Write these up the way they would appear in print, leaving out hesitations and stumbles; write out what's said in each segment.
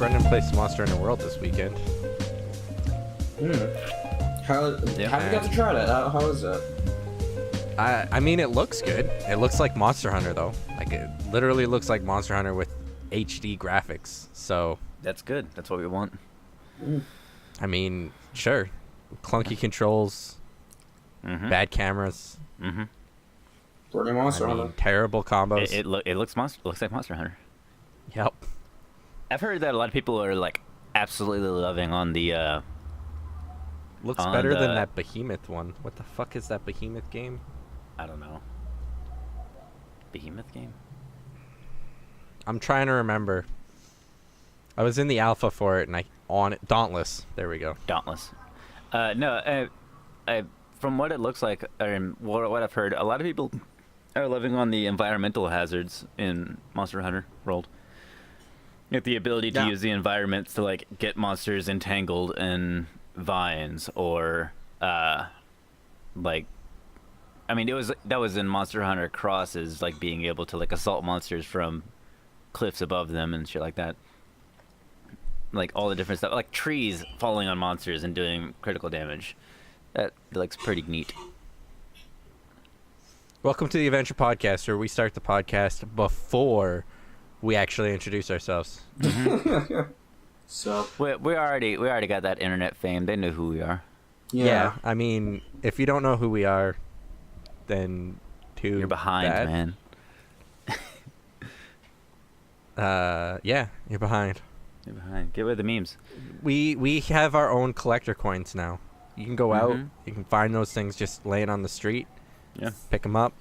Brendan plays Monster Hunter World this weekend. How have you got to try that? How is that? I mean, it looks good. It looks like Monster Hunter, though. Like, it literally looks like Monster Hunter with HD graphics. So That's good. That's what we want. I mean, sure. Clunky controls, bad cameras. Pretty Monster Hunter. Terrible combos. It looks like Monster Hunter. Yep. I've heard that a lot of people are like absolutely loving on the. Looks on better the- than that Behemoth one. What the fuck is that Behemoth game? I don't know. Behemoth game. I'm trying to remember. I was in the alpha for it, and Dauntless. There we go. Dauntless. No, from what it looks like, or what I've heard, a lot of people are living on the environmental hazards in Monster Hunter World. With the ability to use the environments to like get monsters entangled in vines, or like, I mean, that was in Monster Hunter Crosses, like being able to like assault monsters from cliffs above them and shit like that. Like all the different stuff, like trees falling on monsters and doing critical damage. That looks pretty neat. Welcome to the Adventure Podcast, where we start the podcast before we actually introduce ourselves. So We already got that internet fame. They know who we are. Yeah, I mean, if you don't know who we are, then You're behind, bad. man. Yeah, you're behind. You're behind. Get rid of the memes. We have our own collector coins now. You can go out, you can find those things just laying on the street. Yeah. Pick them up,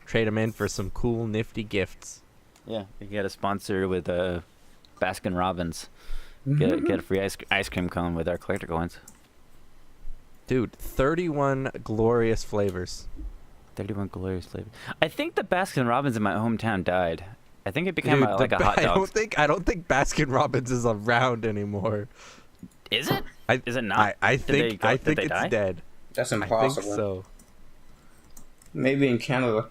trade them in for some cool, nifty gifts. Yeah. You get a sponsor with Baskin Robbins. Get a free ice cream cone with our collector coins. Dude, 31 glorious flavors. 31 glorious flavors. I think the Baskin Robbins in my hometown died. I think it became like a hot dog. I don't think Baskin Robbins is around anymore. Is it? Is it not? I think Did they it's die? dead. that's I impossible. think so. Maybe in Canada,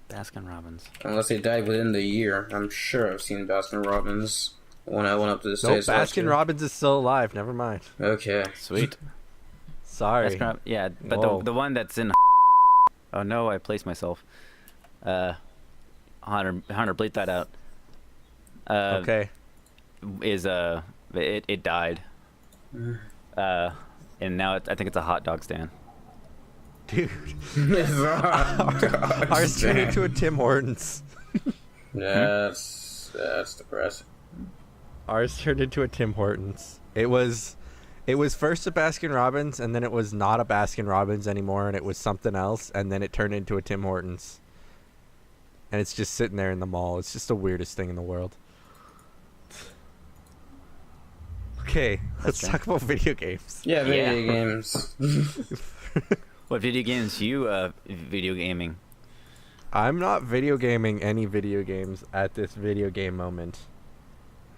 Baskin Robbins. unless they died within the year. I'm sure I've seen Baskin Robbins when I went up to the No, States last Baskin year. Robbins is still alive. Never mind. Okay. Sweet. Sorry. Yeah, but Whoa. the one that's in. Oh no, I placed myself. Hunter, bleep that out. Okay. Is it died. And now I think it's a hot dog stand. Dude. Ours turned into a Tim Hortons. That's depressing. Ours turned into a Tim Hortons. It was first a Baskin Robbins, and then it was not a Baskin Robbins anymore, and it was something else, and then it turned into a Tim Hortons. And it's just sitting there in the mall. It's just the weirdest thing in the world. Okay, let's talk about video games. Yeah, video games. What video games you video gaming? I'm not video gaming any video games at this video game moment.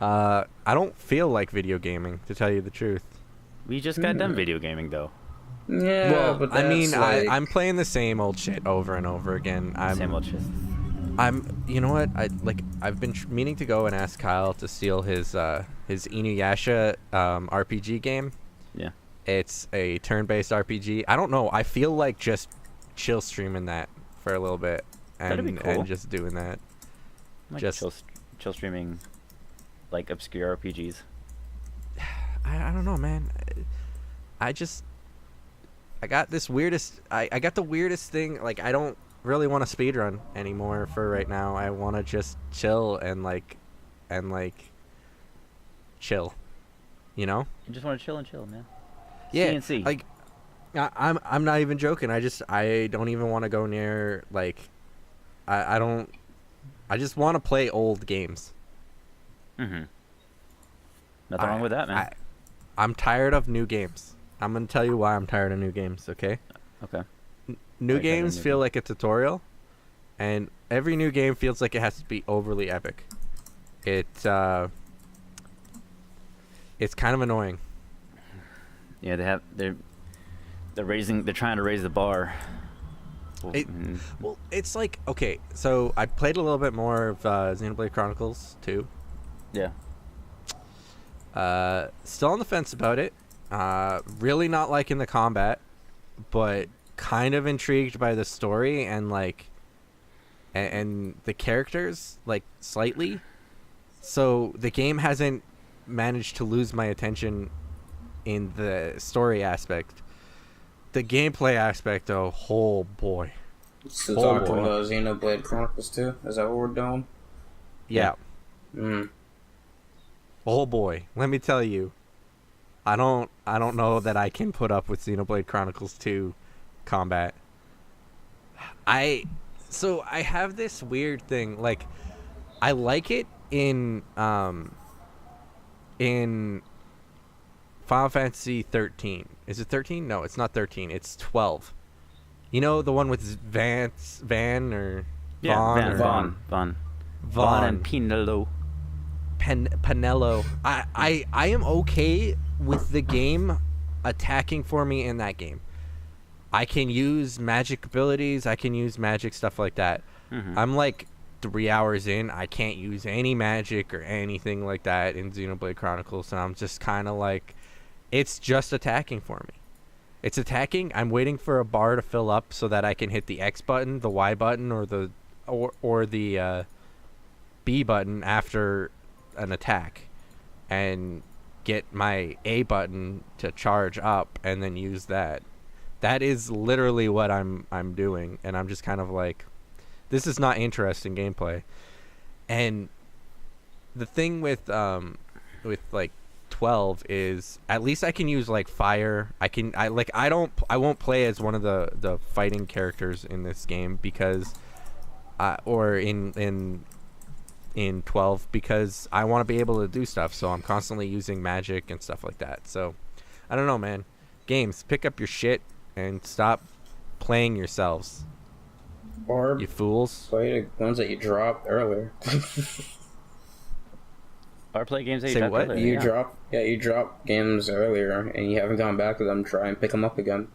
I don't feel like video gaming, to tell you the truth. We just got done video gaming though. Yeah, Well, but I mean, that's like... I'm playing the same old shit over and over again. Same old shit. You know what? I've been meaning to go and ask Kyle to steal his Inuyasha RPG game. Yeah. It's a turn-based RPG. I don't know. I feel like just chill streaming that for a little bit That'd be and cool. just doing that. Like Just- chill streaming, like obscure RPGs. I don't know, man. I got this weirdest. I got the weirdest thing. Like, I don't really want to speedrun anymore for right now. I want to just chill and chill. You know? You just want to chill, man. Yeah. CNC. Like, I'm not even joking. I don't even want to go near like. I don't. I just want to play old games. Nothing wrong with that, man. I'm tired of new games. I'm gonna tell you why I'm tired of new games. Okay. Okay. New Like games new feel like a tutorial, and every new game feels like it has to be overly epic. It's kind of annoying. Yeah, they're trying to raise the bar. Well, it's like, okay, so I played a little bit more of Xenoblade Chronicles 2. Yeah. Still on the fence about it. Really not liking the combat, but kind of intrigued by the story and like, and the characters like slightly. So the game hasn't managed to lose my attention in the story aspect. The gameplay aspect, though, oh boy. Still talking about Xenoblade Chronicles 2? Is that what we're doing? Yeah. Mm. Oh boy, let me tell you. I don't know that I can put up with Xenoblade Chronicles 2 combat. I have this weird thing, like I like it in Final Fantasy 13. Is it 13? No, it's not 13. It's 12. You know the one with Van or Vaughn Vaughn and Pinello. Pinello. I am okay with the game attacking for me in that game. I can use magic abilities. I can use magic stuff like that. Mm-hmm. I'm like 3 hours in. I can't use any magic or anything like that in Xenoblade Chronicles, and I'm just kind of like, it's just attacking for me. It's attacking. I'm waiting for a bar to fill up so that I can hit the X button, the Y button, or the B button after an attack, and get my A button to charge up, and then use that. That is literally what I'm doing, and I'm just kind of like, this is not interesting gameplay. And the thing with like 12 is at least I can use like fire. I won't play as one of the fighting characters in this game because or in 12 because I want to be able to do stuff, so I'm constantly using magic and stuff like that. So I don't know, man. Games, pick up your shit and stop playing yourselves. Or you fools. Play the ones that you dropped earlier. Or play games that you Say dropped what? earlier. You dropped games earlier and you haven't gone back to them. Try and pick them up again.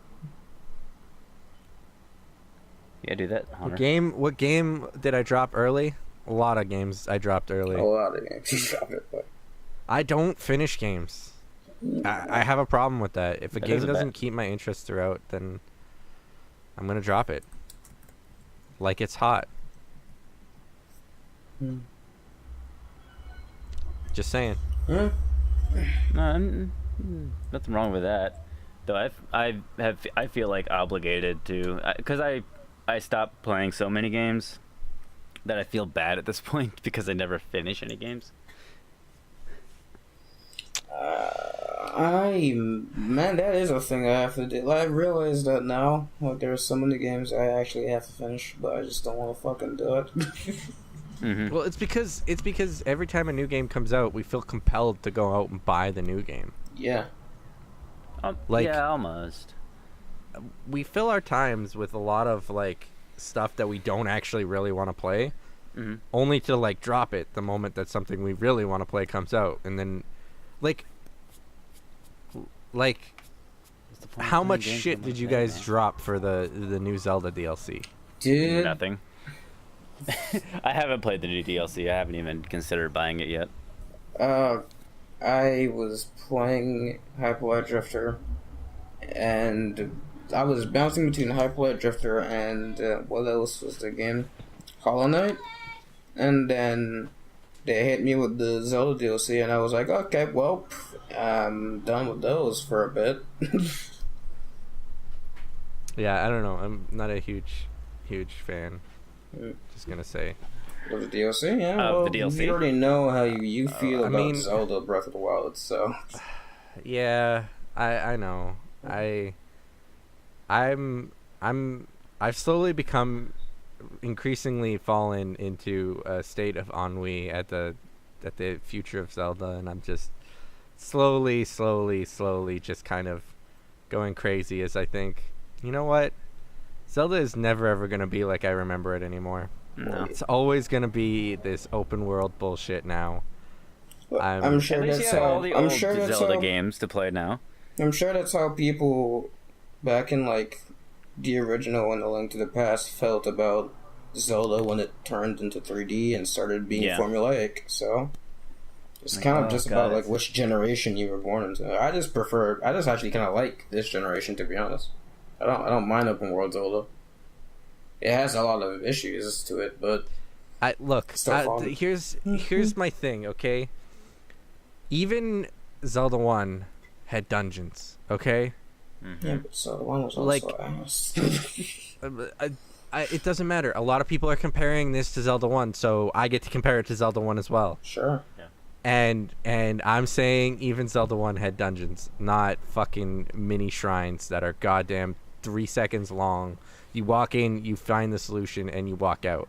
Yeah, do that, Hunter. What game did I drop early? A lot of games I dropped early. A lot of games you dropped it, but I don't finish games. I have a problem with that. If a game doesn't keep my interest throughout, then I'm gonna drop it. Like it's hot. Just saying. No, nothing wrong with that. Though I feel like obligated to, because I stopped playing so many games that I feel bad at this point because I never finish any games. Man, that is a thing I have to do. I realize that now. Like, there are so many games I actually have to finish, but I just don't want to fucking do it. Mm-hmm. Well, it's because every time a new game comes out, we feel compelled to go out and buy the new game. Yeah. Yeah, almost. We fill our times with a lot of like stuff that we don't actually really want to play, only to like drop it the moment that something we really want to play comes out, and then like how much shit did you guys drop for the new Zelda DLC? Dude. Nothing. I haven't played the new DLC. I haven't even considered buying it yet. I was playing Hyperlight Drifter, and I was bouncing between Hyperlight Drifter and what else was the game? Hollow Knight, and then they hit me with the Zelda DLC, and I was like, okay, well, I'm done with those for a bit. Yeah, I don't know. I'm not a huge fan. Just gonna say. Of the DLC, yeah. Well, the DLC. You already know how you feel about Zelda Breath of the Wild, so. Yeah, I know. I've slowly become increasingly fallen into a state of ennui at the future of Zelda, and I'm just slowly just kind of going crazy as I think, you know what? Zelda is never ever going to be like I remember it anymore. No. It's always going to be this open world bullshit now. I'm sure At least that's you have how. all the I'm old sure that's Zelda how, games to play now. I'm sure that's how people back in like the original and the Link to the Past felt about Zelda when it turned into 3D and started being formulaic. So It's Like, kind of oh, just God, about like it's- which generation you were born into. I just actually kind of like this generation, to be honest. I don't mind open world Zelda. It has a lot of issues to it, but Look, still fun. here's my thing, okay? Even Zelda 1 had dungeons, okay? Yeah, but so the one was also Like- ass. It doesn't matter. A lot of people are comparing this to Zelda 1, so I get to compare it to Zelda 1 as well. Sure. And I'm saying even Zelda 1 had dungeons, not fucking mini shrines that are goddamn 3 seconds long. You walk in, you find the solution, and you walk out.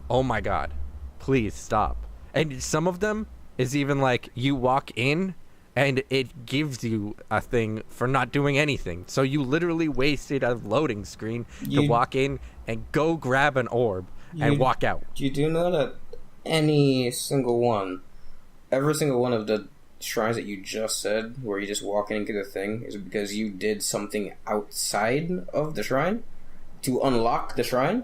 Oh my god. Please stop. And some of them is even like you walk in and it gives you a thing for not doing anything. So you literally wasted a loading screen to You- walk in and go grab an orb and You- walk out. You do know that every single one of the shrines that you just said, where you just walk into the thing, is because you did something outside of the shrine to unlock the shrine?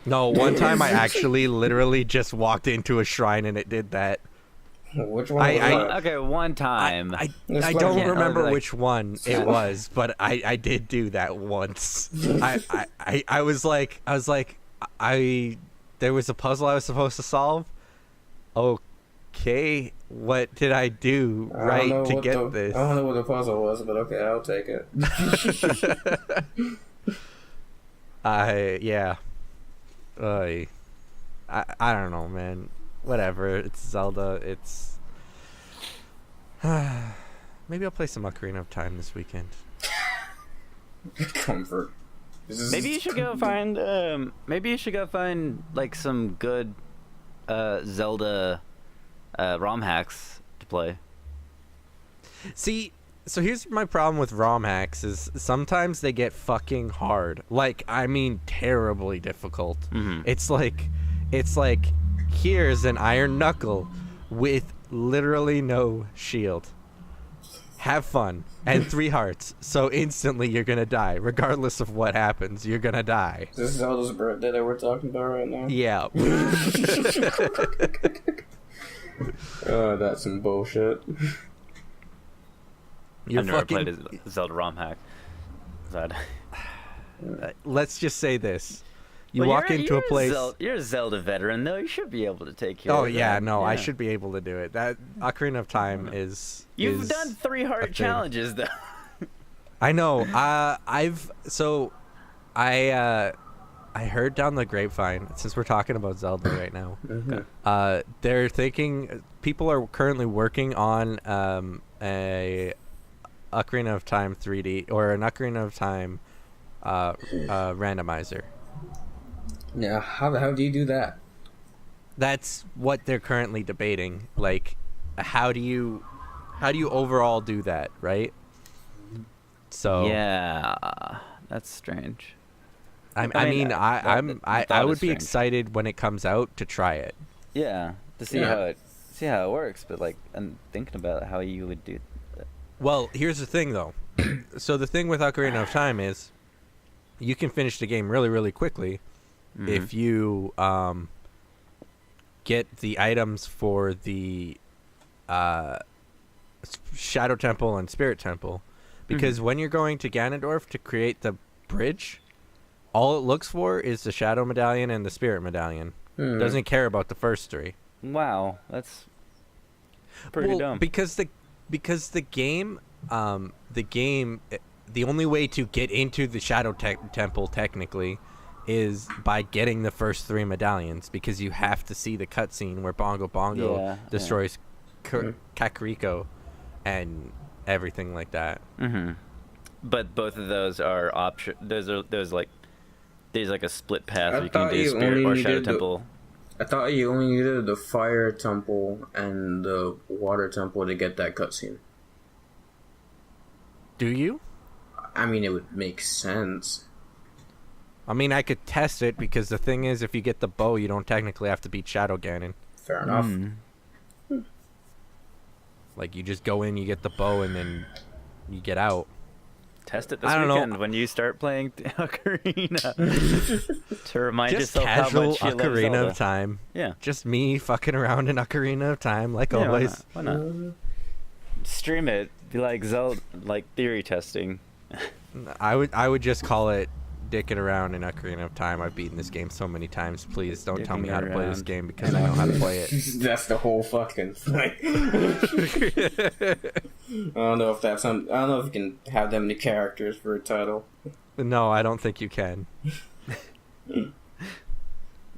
No, one time I actually literally just walked into a shrine and it did that. Which one was I- that? Okay, one time. I It's don't like- remember like- which one it was, but I did do that once. I was like there was a puzzle I was supposed to solve. Okay, what did I do I don't right know to what get this? I don't know what the puzzle was, but okay, I'll take it. Yeah. I don't know, man. Whatever. It's Zelda. It's maybe I'll play some Ocarina of Time this weekend. Comfort. This is- Maybe you should go find. Maybe you should go find like some good Zelda ROM hacks to play. See, so here's my problem with ROM hacks is sometimes they get fucking hard. Like, I mean terribly difficult. Mhm. It's like here's an iron knuckle with literally no shield. Have fun. And 3 hearts. So instantly you're gonna die. Regardless of what happens, you're gonna die. This is Zelda's birthday that we're talking about right now. Yeah. Oh, that's some bullshit. You're I've never fucking played a Zelda ROM hack. That. let's just say this. You Well, walk you're- into a you're place. You're a Zelda veteran, though. You should be able to take care Oh of yeah, that. no, I Yeah. should be able to do it. That Ocarina of Time is. You've is done 3 a heart thing. challenges, though. I know. I heard down the grapevine, since we're talking about Zelda right now. They're thinking people are currently working on a Ocarina of Time 3D or an Ocarina of Time randomizer. Now, how do you do that? That's what they're currently debating. Like, how do you overall do that, right? So Yeah, that's strange. I I mean, mean, I that would is be strange. excited when it comes out to try it. Yeah, to see Yeah. how it works, but like I'm thinking about how you would do that. Well, here's the thing, though. So the thing with Ocarina of Time is, you can finish the game really, really quickly if you get the items for the Shadow Temple and Spirit Temple, because when you're going to Ganondorf to create the bridge, all it looks for is the Shadow Medallion and the Spirit Medallion. Doesn't care about the first 3. Wow, that's pretty dumb. Because the game the only way to get into the Shadow Temple technically is by getting the first 3 medallions, because you have to see the cutscene where Bongo Bongo Yeah, destroys Kakariko and everything like that. Mm-hmm. But both of those are option. There's like a split path I where you can thought do you Spirit only or Shadow needed the- Temple. I thought you only needed the Fire Temple and the Water Temple to get that cutscene. Do you? I mean, it would make sense. I mean, I could test it, because the thing is, if you get the bow, you don't technically have to beat Shadow Ganon. Fair enough. Like, you just go in, you get the bow, and then you get out. Test it this I don't know. weekend when you start playing Ocarina to remind Just yourself how casual much you love Ocarina Zelda. of Time. Yeah. Just me fucking around in Ocarina of Time, like Yeah, always. Why not? Stream it. Be like Zelda, like theory testing. I would just call it dicking around in Ocarina of Time. I've beaten this game so many times. Please don't tell me how to play this around. game because I know how to play it. That's the whole fucking thing. I don't know if you can have that many characters for a title. No, I don't think you can.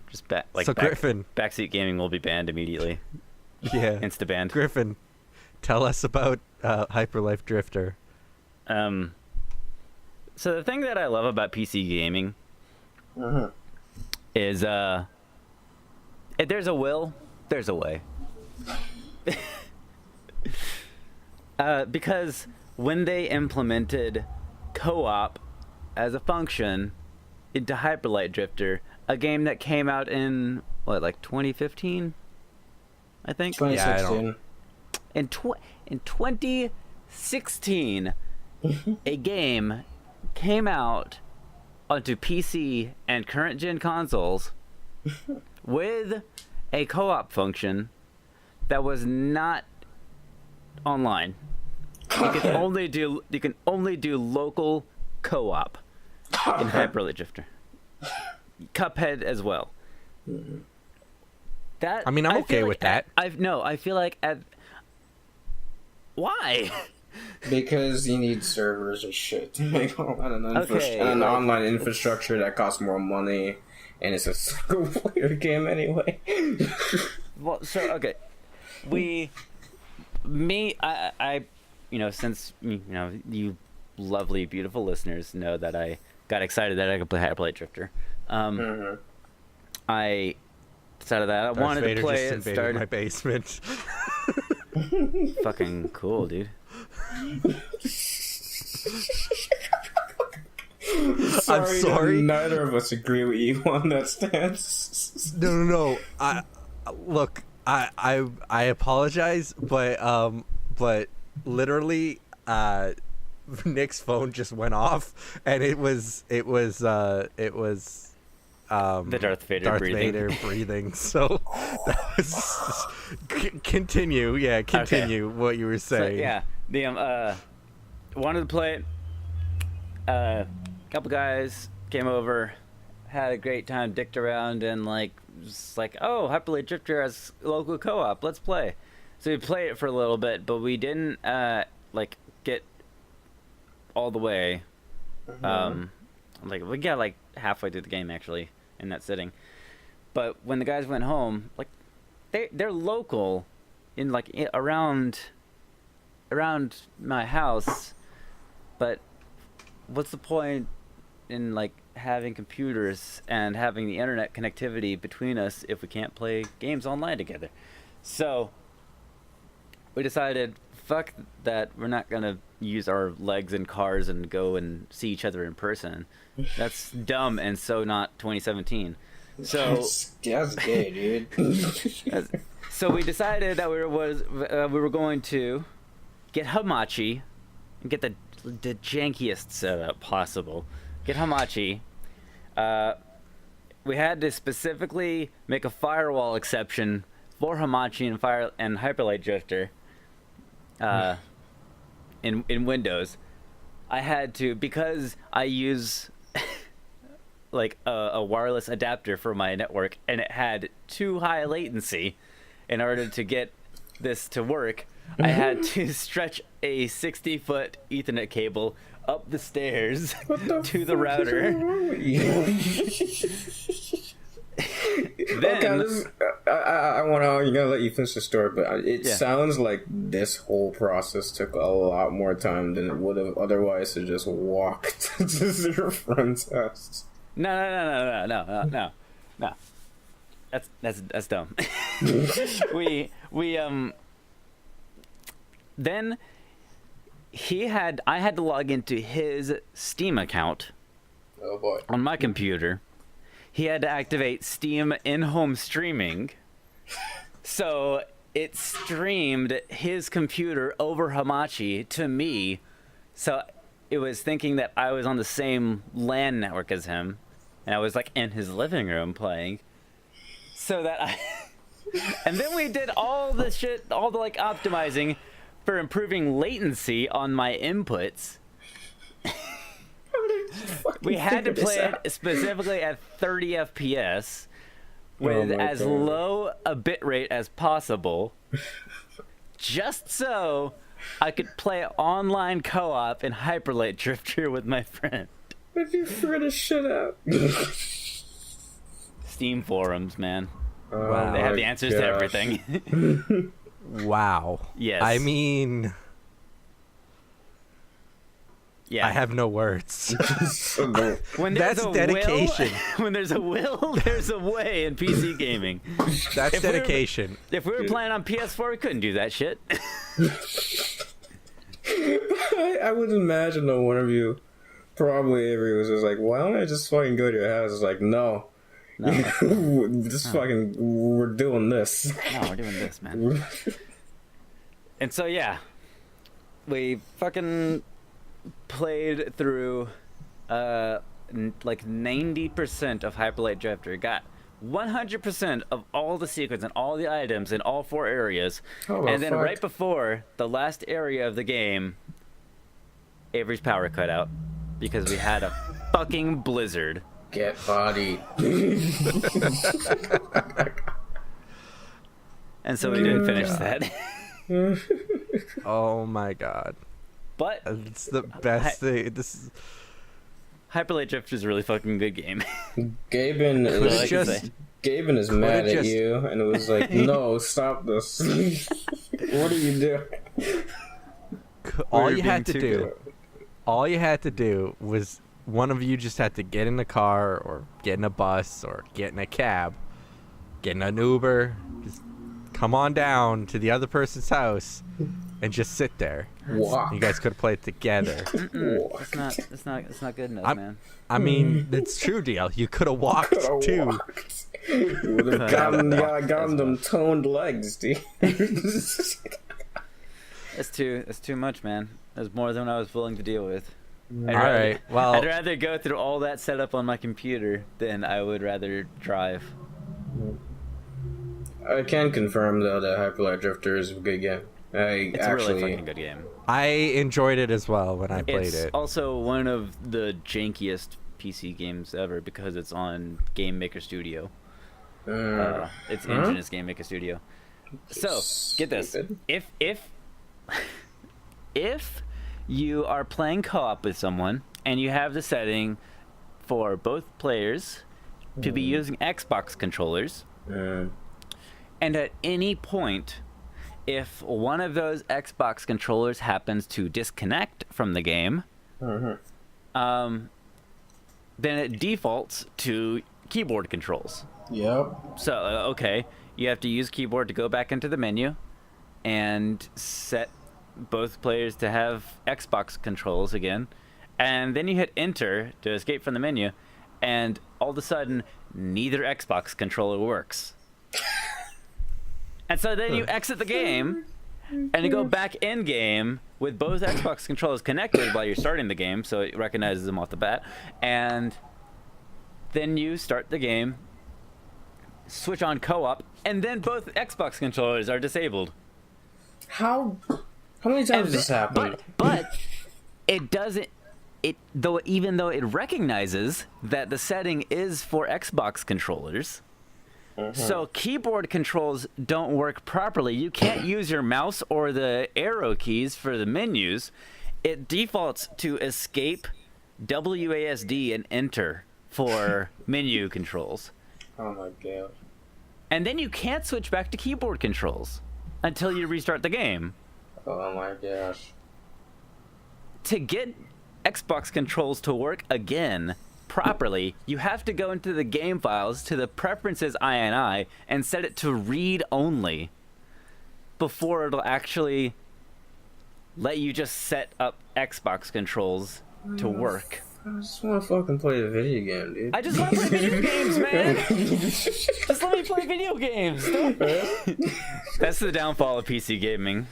Just Griphen. backseat gaming will be banned immediately. Yeah. Insta banned. Griphen, tell us about Hyperlife Drifter. So the thing that I love about PC gaming is if there's a will, there's a way. Because when they implemented co-op as a function into Hyperlight Drifter, a game that came out in like 2015, I think. 2016. In 2016, a game came out onto PC and current gen consoles with a co-op function that was not online. You can only do local co-op in Hyperlight Drifter. Cuphead as well. That I mean, I'm okay feel with like that. I feel like why? Because you need servers and shit to make an online infrastructure that costs more money, and it's a single player game anyway. Well, so okay, I since you lovely, beautiful listeners know that I got excited that I could play Hyperlight Drifter. I decided that I wanted to play it. Started my basement. Fucking cool, dude. I'm sorry. Neither of us agree with you on that stance. No. I apologize, but literally, Nick's phone just went off, and it was The Darth Vader breathing. So that was continue. Yeah, continue what you were saying. So, yeah, the wanted to play it. Couple guys came over, had a great time, dicked around, and just like, oh, Hyperlight Drifter has local co-op. Let's play. So we played it for a little bit, but we didn't get all the way. We got halfway through the game actually in that sitting. But when the guys went home, they're local, in around my house. But what's the point in having computers and having the internet connectivity between us if we can't play games online together? So we decided, fuck that, we're not gonna use our legs and cars and go and see each other in person. That's dumb and so not 2017. So that's gay, dude. So we decided that we were going to get Hamachi and get the jankiest setup possible. Get Hamachi. We had to specifically make a firewall exception for Hamachi and Hyperlight Drifter. In Windows, I had to, because I use a wireless adapter for my network, and it had too high latency. In order to get this to work, I had to stretch a 60-foot Ethernet cable up the stairs to the router. Then, okay, I want to let you finish the story, but it sounds like this whole process took a lot more time than it would have otherwise to just walk to your friend's house. No. That's dumb. Then I had to log into his Steam account. Oh boy. On my computer. He had to activate Steam in-home streaming. So it streamed his computer over Hamachi to me. So it was thinking that I was on the same LAN network as him, and I was like in his living room playing, so that I. And then we did all the shit, all the like optimizing for improving latency on my inputs. We had to play it specifically at 30 FPS with as low a bit rate as possible, just so I could play online co-op in Hyperlight Drifter with my friend. If you figure this shit out. Steam forums, man. Wow. They have the answers to everything. Wow. Yes. I mean, yeah. I have no words. When there's That's a dedication. When there's a will, there's a way in PC gaming. That's dedication. If we were playing on PS4, we couldn't do that shit. I would imagine that one of you, probably Avery, was just like, why don't I just fucking go to your house? It's like, no. Fucking, we're doing this. No, we're doing this, man. And so, yeah. We fucking played through like 90% of Hyperlight Drifter. Got 100% of all the secrets and all the items in all 4 areas. And then right before the last area of the game, Avery's power cut out because we had a fucking blizzard. Get body. And so we didn't finish that. Oh my god. But it's the best thing. This is Hyperlight Drifter is a really fucking good game. Gaben is mad at you, and it was like, no, stop this. What are you doing? All you had to do was one of you just had to get in the car or get in a bus or get in a cab, get in an Uber, just come on down to the other person's house and just sit there. Walk. You guys could play it together. It's not good enough, man. I mean, it's true, DL. You could have walked too. You would have gotten them toned legs, dude. It's too much, man. That's more than I was willing to deal with. Alright, well, I'd rather go through all that setup on my computer than I would rather drive. I can confirm, though, that Hyperlight Drifter is a good game. It's a really fucking good game. I enjoyed it as well when I played it. It's also one of the jankiest PC games ever because it's on Game Maker Studio. Its engine is Game Maker Studio. So, get this. If you are playing co-op with someone and you have the setting for both players to be using Xbox controllers, and at any point, if one of those Xbox controllers happens to disconnect from the game, then it defaults to keyboard controls. Yep. So, okay, you have to use keyboard to go back into the menu and set both players to have Xbox controls again, and then you hit enter to escape from the menu, and all of a sudden neither Xbox controller works. And so then you exit the game and you go back in game with both Xbox controllers connected while you're starting the game, so it recognizes them off the bat, and then you start the game, switch on co-op, and then both Xbox controllers are disabled. How many times has this happened? But it doesn't. Even though it recognizes that the setting is for Xbox controllers, so keyboard controls don't work properly. You can't use your mouse or the arrow keys for the menus. It defaults to escape, WASD, and enter for menu controls. Oh my god. And then you can't switch back to keyboard controls until you restart the game. Oh my gosh. To get Xbox controls to work again properly, you have to go into the game files to the preferences INI and set it to read only before it'll actually let you just set up Xbox controls to work. I just want to fucking play a video game, dude. I just want to play video games, man. Just let me play video games. That's the downfall of PC gaming.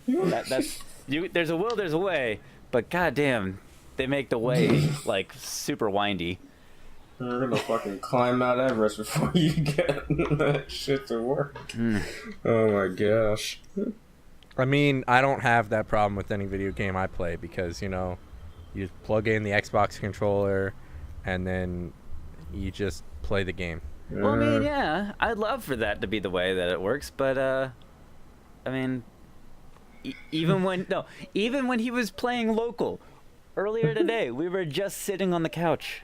There's a will, there's a way, but goddamn, they make the way like super windy. You're gonna fucking climb Mount Everest before you get that shit to work. Oh my gosh. I mean, I don't have that problem with any video game I play because, you know, you plug in the Xbox controller and then you just play the game. Well, I mean, yeah, I'd love for that to be the way that it works, but I mean, even when he was playing local earlier today, we were just sitting on the couch,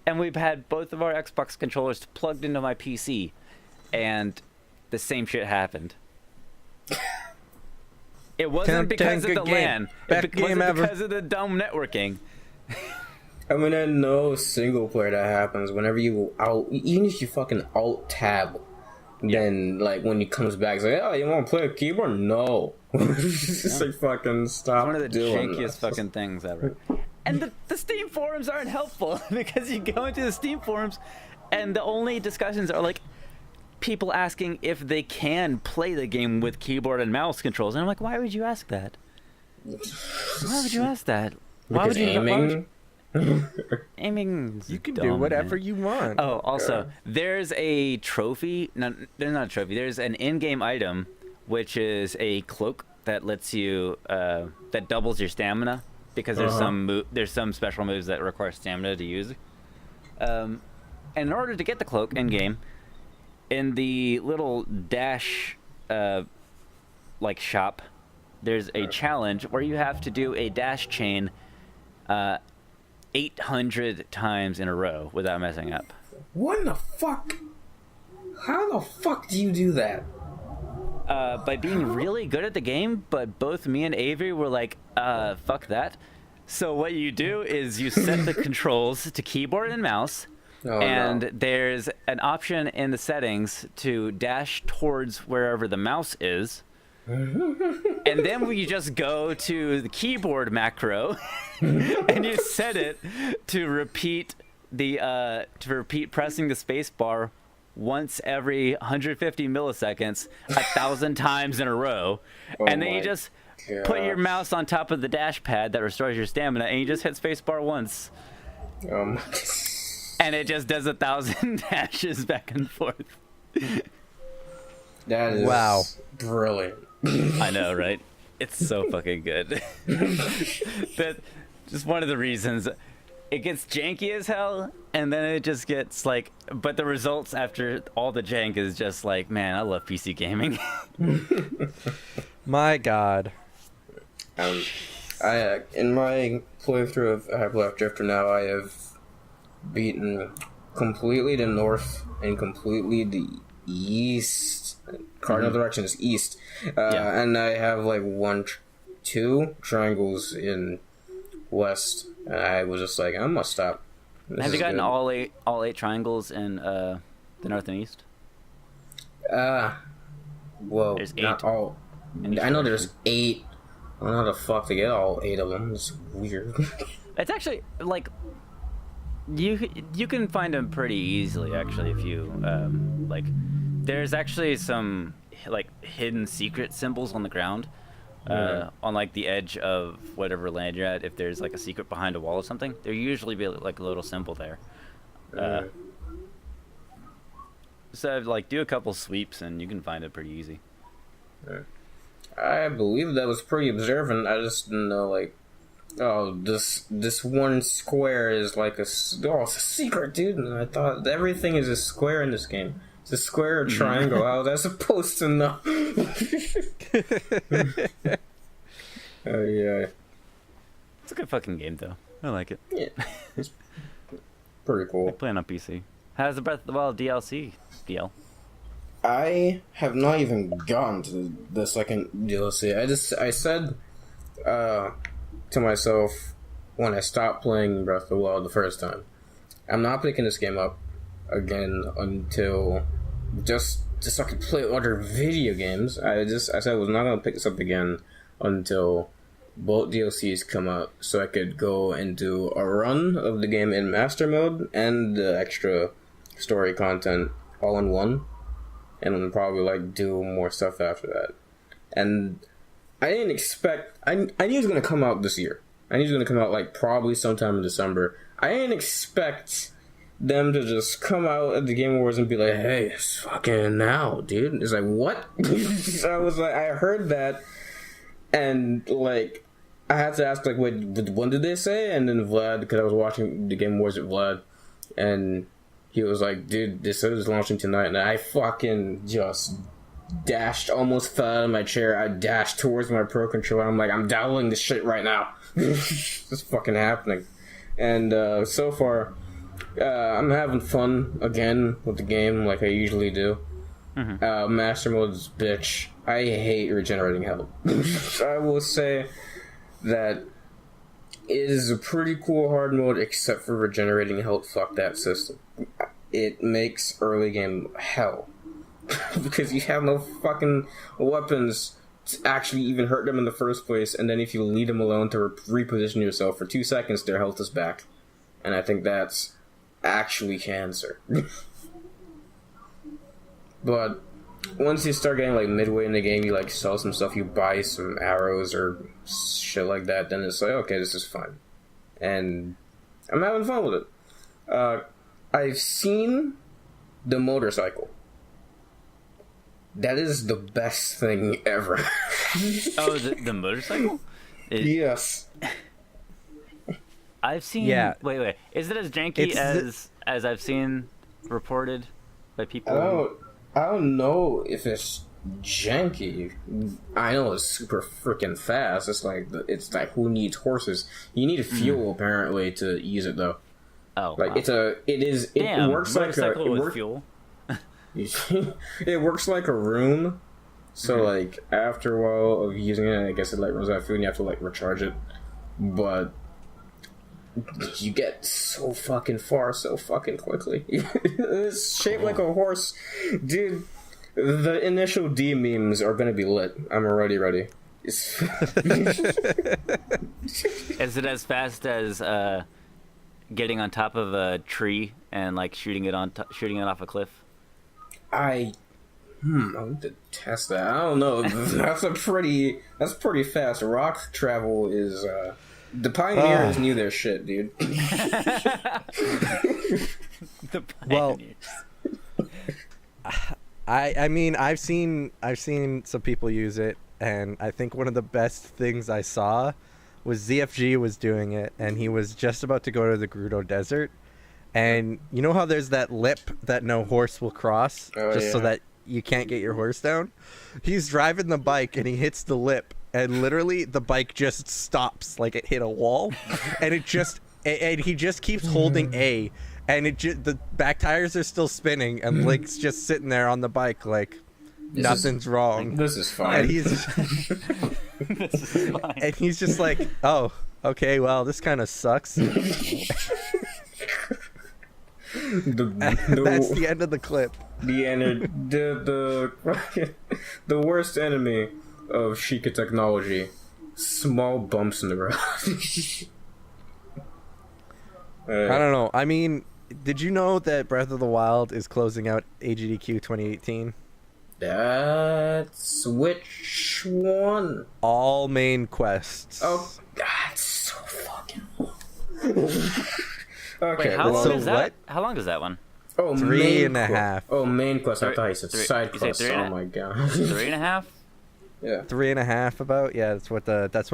and we've had both of our Xbox controllers plugged into my PC, and the same shit happened. It wasn't because of the LAN. It wasn't because of the dumb networking. I mean, I know single player that happens whenever you even if you fucking alt tab, then like when he comes back, it's like, oh, you want to play a keyboard? No. Just like fucking stop. It's one of the doing jankiest that. fucking things ever. And the Steam forums aren't helpful because you go into the Steam forums, and the only discussions are like people asking if they can play the game with keyboard and mouse controls, and I'm like, why would you ask that? Why would you ask that? Why would you aiming? Aiming. You can do whatever you want. Oh, also, there's a trophy. No, there's not a trophy. There's an in-game item, which is a cloak that lets you that doubles your stamina because there's some special moves that require stamina to use. And in order to get the cloak in game, in the little dash like shop, there's a challenge where you have to do a dash chain 800 times in a row without messing up. What the fuck? How the fuck do you do that? By being really good at the game, but both me and Avery were like, fuck that. So what you do is you set the controls to keyboard and mouse, there's an option in the settings to dash towards wherever the mouse is. And then we just go to the keyboard macro and you set it to repeat pressing the space bar once every 150 milliseconds 1,000 times in a row. And then you just put your mouse on top of the dash pad that restores your stamina, and you just hit space bar once. And it just does 1,000 dashes back and forth. That is brilliant. I know, right? It's so fucking good. That just one of the reasons it gets janky as hell, and then it just gets like, but the results after all the jank is just like, man, I love PC gaming. My God. I in my playthrough of Half-Life Drifter now, I have beaten completely the north and completely the east. Cardinal direction is east, and I have like two triangles in west. And I was just like, I must stop. Have you gotten all eight triangles in the north and east? Well, there's 8. Not all. I know there's 8. I don't know how the fuck to get all 8 of them. It's weird. It's actually like you can find them pretty easily actually if you like. There's actually some like hidden secret symbols on the ground, on like the edge of whatever land you're at. If there's like a secret behind a wall or something, there usually be like a little symbol there. So like do a couple sweeps and you can find it pretty easy. I believe that was pretty observant. I just didn't know like, oh, this one square is like it's a secret, dude. And I thought everything is a square in this game. It's a square or triangle. How was I supposed to know? Yeah. It's a good fucking game though. I like it. Yeah. It's pretty cool. I play on PC. How's the Breath of the Wild DLC, DL? I have not even gotten to the second DLC. I said to myself when I stopped playing Breath of the Wild the first time, I'm not picking this game up again until just so I could play other video games. I said I was not gonna pick this up again until both DLCs come out, so I could go and do a run of the game in master mode and the extra story content all in one, and then probably like do more stuff after that. And I didn't expect. I knew it was gonna come out this year. and he's gonna come out like probably sometime in December. I didn't expect them to just come out at the Game Awards and be like, "Hey, it's fucking now, dude." It's like, what? I was like, I heard that, and like, I had to ask, like, wait, when did they say? And then Vlad, because I was watching the Game Awards with Vlad, and he was like, dude, they said it's launching tonight, and I fucking just dashed, almost fell out of my chair. I dashed towards my Pro Controller. I'm like, I'm downloading this shit right now. It's fucking happening. And so far, I'm having fun again with the game like I usually do. Master mode is bitch. I hate regenerating health. I will say that it is a pretty cool hard mode, except for regenerating health. Fuck that system. It makes early game hell. Because you have no fucking weapons to actually even hurt them in the first place, and then if you leave them alone to reposition yourself for 2 seconds, their health is back. And I think that's actually cancer. But once you start getting like midway in the game, you like sell some stuff, you buy some arrows or shit like that, then it's like, okay, this is fun. And I'm having fun with it. I've seen the motorcycle. That is the best thing ever. Oh, the motorcycle? Yes. I've seen... Yeah. Wait. Is it as janky as I've seen reported by people? I don't know if it's janky. I know it's super freaking fast. It's like who needs horses? You need fuel apparently to use it though. Oh, like wow. it works like fuel. It works like a room. So like after a while of using it, I guess it like runs out of food and you have to like recharge it. But you get so fucking far so fucking quickly. It's shaped like a horse. Dude, the initial D memes are gonna be lit. I'm already ready. Is it as fast as getting on top of a tree and like shooting it off a cliff? I need to test that. I don't know. That's pretty fast. Rock travel is the pioneers knew their shit, dude. The pioneers. Well, I mean, I've seen some people use it, and I think one of the best things I saw was ZFG was doing it, and he was just about to go to the Gerudo Desert, and you know how there's that lip that no horse will cross, so that you can't get your horse down? He's driving the bike, and he hits the lip, and literally the bike just stops like it hit a wall, and he just keeps holding A, and the back tires are still spinning, and Link's just sitting there on the bike like nothing's wrong. This is fine. And and he's just like, oh, okay, well, this kind of sucks. That's the end of the clip. The worst enemy of Sheikah technology: small bumps in the road. I don't know. I mean, did you know that Breath of the Wild is closing out AGDQ 2018? That's which one? All main quests. Oh, God, so fucking long. Okay, wait, how long so is that? what? How long is that one? Oh, 3.5. Oh, main quest. I thought you said side quest. Oh my God. 3.5? Yeah. 3.5 about? Yeah, that's what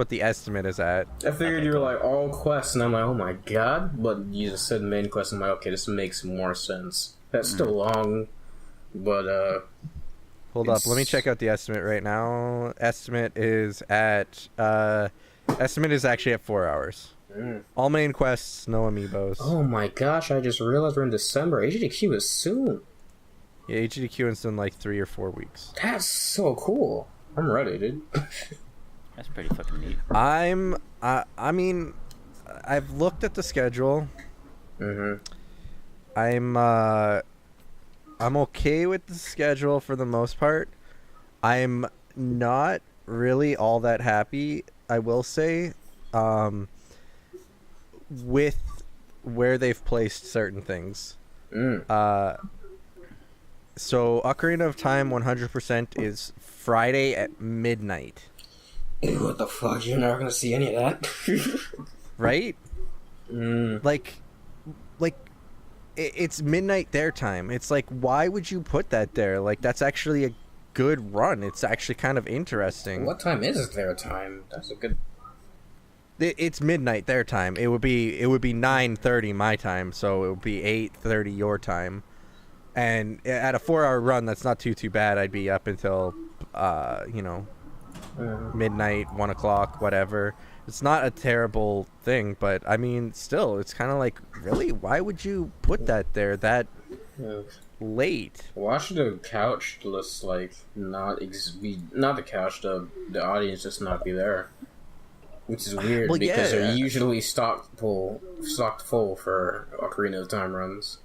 the estimate is at. I figured you were like all quests, and I'm like, oh my God. But you just said main quest. I'm like, okay, this makes more sense. That's still long, but Hold up, let me check out the estimate right now. Estimate is actually at 4 hours. All main quests, no amiibos. Oh my gosh, I just realized we're in December. HDQ is soon. Yeah, HDQ is in like 3 or 4 weeks. That's so cool. I'm ready, dude. That's pretty fucking neat. I mean, I've looked at the schedule. I'm okay with the schedule for the most part. I'm not really all that happy, I will say, with where they've placed certain things. So Ocarina of Time 100% is Friday at midnight. Ew, what the fuck? You're not gonna see any of that. right? Mm. Like it's midnight their time. It's like, why would you put that there? Like, that's actually a good run. It's actually kind of interesting. What time is their time? That's a good. It's midnight their time. It would be 9:30 my time, so it would be 8:30 your time. And at a 4-hour run, that's not too bad. I'd be up until midnight, 1 o'clock, whatever. It's not a terrible thing, but I mean, still, it's kind of like, really, why would you put that there that late? Watch the couch just like not be not the couch, the audience just not be there, which is weird because they're usually stocked full for Ocarina of Time runs.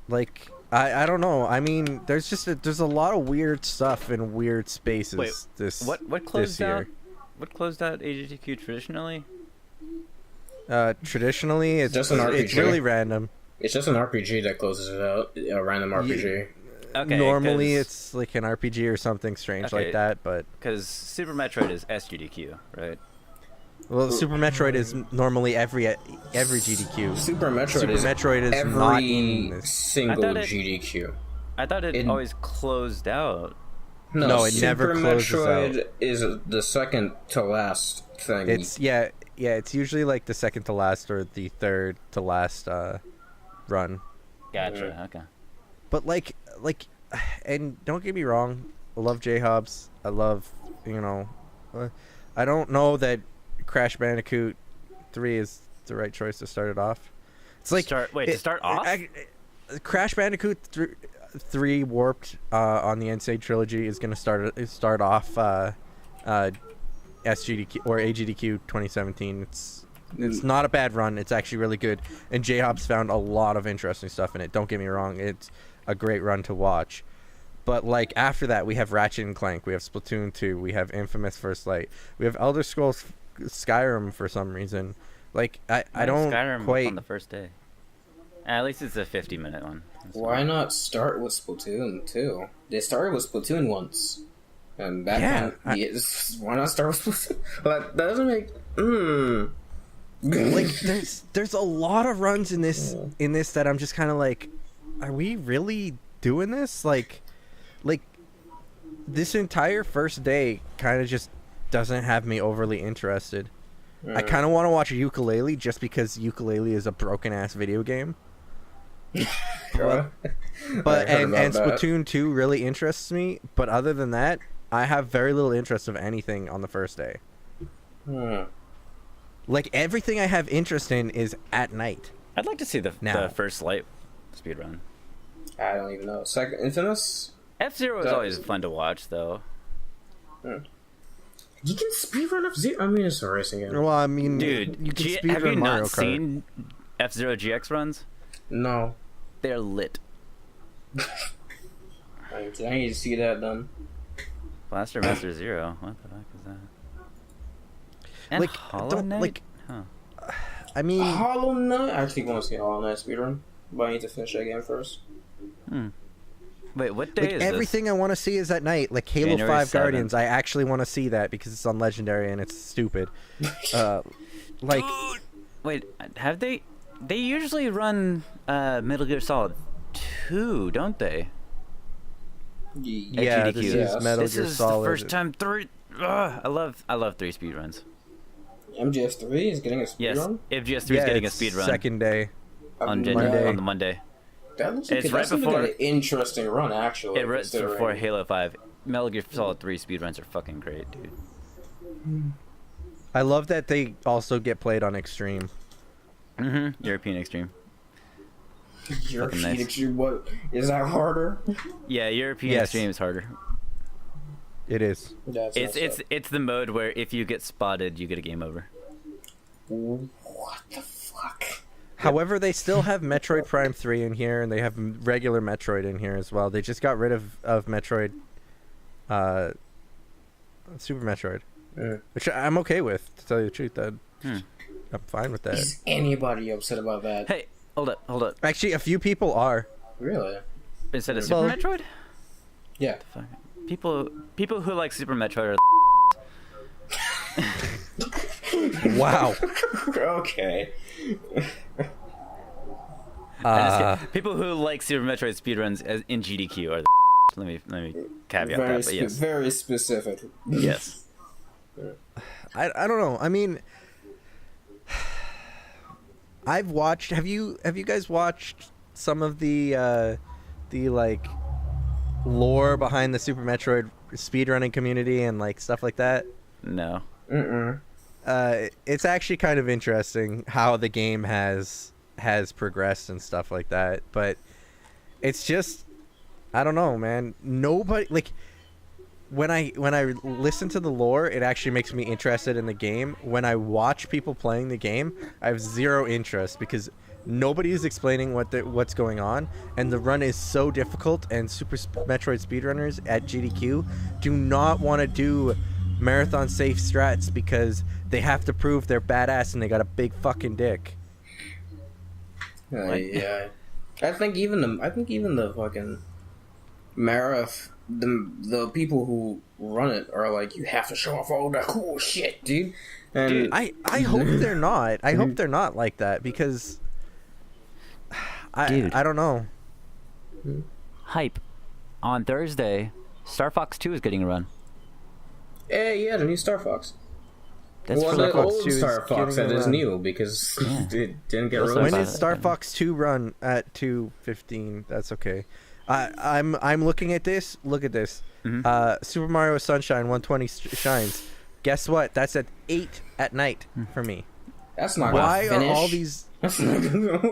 Like, I don't know. I mean, there's a lot of weird stuff in weird spaces. Wait, what closed this year. out? What closed out AGDQ traditionally? Traditionally, it's just an RPG. It's really random. It's just an RPG that closes it out, a random RPG. Okay, normally it's like an RPG or something strange like that, but because Super Metroid is SGDQ, right? Well, Super Metroid is normally every GDQ. Super Metroid is every not in this. Single GDQ. I thought it always closed out. No, it never closes out. Super Metroid is the second to last thing. It's it's usually like the second to last or the third to last run. Gotcha. Okay. But like, and don't get me wrong, I love J-Hobbs. I love, I don't know that Crash Bandicoot 3 is the right choice to start it off. It's like to start off. Crash Bandicoot 3 Warped on the N-Stage Trilogy is going to start off SGDQ or AGDQ 2017. It's not a bad run. It's actually really good. And J-Hobbs found a lot of interesting stuff in it. Don't get me wrong. It's a great run to watch. But like after that, we have Ratchet and Clank. We have Splatoon 2. We have Infamous First Light. We have Elder Scrolls Skyrim for some reason. Like I don't Skyrim quite on the first day. At least it's a 50-minute one. Why not start with Splatoon 2? They started with Splatoon once. And back then, why not start with Splatoon? That doesn't make... Like, there's a lot of runs in this that I'm just kind of like, are we really doing this? Like, this entire first day kind of just doesn't have me overly interested. I kind of want to watch Yooka-Laylee just because Yooka-Laylee is a broken-ass video game. But and Splatoon 2 really interests me, but other than that, I have very little interest of anything on the first day. Like, everything I have interest in is at night. I'd like to see the First Light speedrun. I don't even know. Second Infamous? F-Zero is always fun to watch, though. You can speedrun F-Zero? I mean, it's a racing game. Well, I mean, dude, you can speedrun have you Mario not Kart. seen F-Zero GX runs? No. They're lit. I need to see that done. Blaster Master Zero. What the fuck is that? And Like, Hollow Knight? I mean, Hollow Knight? I actually want to see Hollow Knight speedrun, but I need to finish that game first. Wait, what day is everything I want to see is at night. Like Halo January 5 7th. Guardians, I actually want to see that because it's on Legendary and it's stupid. Like, Dude! Wait, have they? They usually run Metal Gear Solid 2, don't they? yeah, GDQ. this is Metal This Gear is Solid. the first time 3. I love 3 speedruns. MGS3 is getting a speedrun? Yes, FGS3 is getting a speedrun second day. on Monday. on the Monday. That looks It's like, right that's like before- an interesting run, actually. It runs considering- before Halo 5. Metal Gear Solid 3 speedruns are fucking great, dude. I love that they also get played on Extreme. European Extreme. European nice. Extreme, what? Is that harder? Yeah, European Yes. Extreme is harder. It is. That's It's the mode where if you get spotted, you get a game over. What the fuck? However, they still have Metroid Prime 3 in here, and they have regular Metroid in here as well. They just got rid of Metroid, Super Metroid, which I'm okay with, to tell you the truth. I'm fine with that. Is anybody upset about that? Hey, hold up. Actually, a few people are. Really? Instead of Super Well- Metroid? Yeah. Fuck. People who like Super Metroid are Wow. Okay. People who like Super Metroid speedruns in GDQ are the let me caveat Very, that, but yes. very specific. Yes. I don't know. I mean, I've watched. Have you guys watched some of the like lore behind the Super Metroid speedrunning community and like stuff like that? No. It's actually kind of interesting how the game has progressed and stuff like that, but it's just, I don't know, man. Nobody, like, when I listen to the lore, it actually makes me interested in the game. When I watch people playing the game, I have zero interest because nobody is explaining what's going on, and the run is so difficult, and Super Metroid speedrunners at GDQ do not want to do marathon safe strats because they have to prove they're badass and they got a big fucking dick. Yeah. I think even the fucking the people who run it are like, you have to show off all that cool shit, dude. And Dude, I hope they're not. I hope they're not like that because I don't know. Hype. On Thursday, Star Fox 2 is getting a run. yeah, the new Star Fox. That's Well, for the like, Fox old 2 is Star Fox getting that a is run. new because it didn't get Those released. When Fine. is Star Fox 2 run at 2:15? That's okay. I'm looking at this. Look at this. Super Mario Sunshine 120 shines. Guess what? That's at 8 at night for me. That's not Why gonna are finish. all these? That's not gonna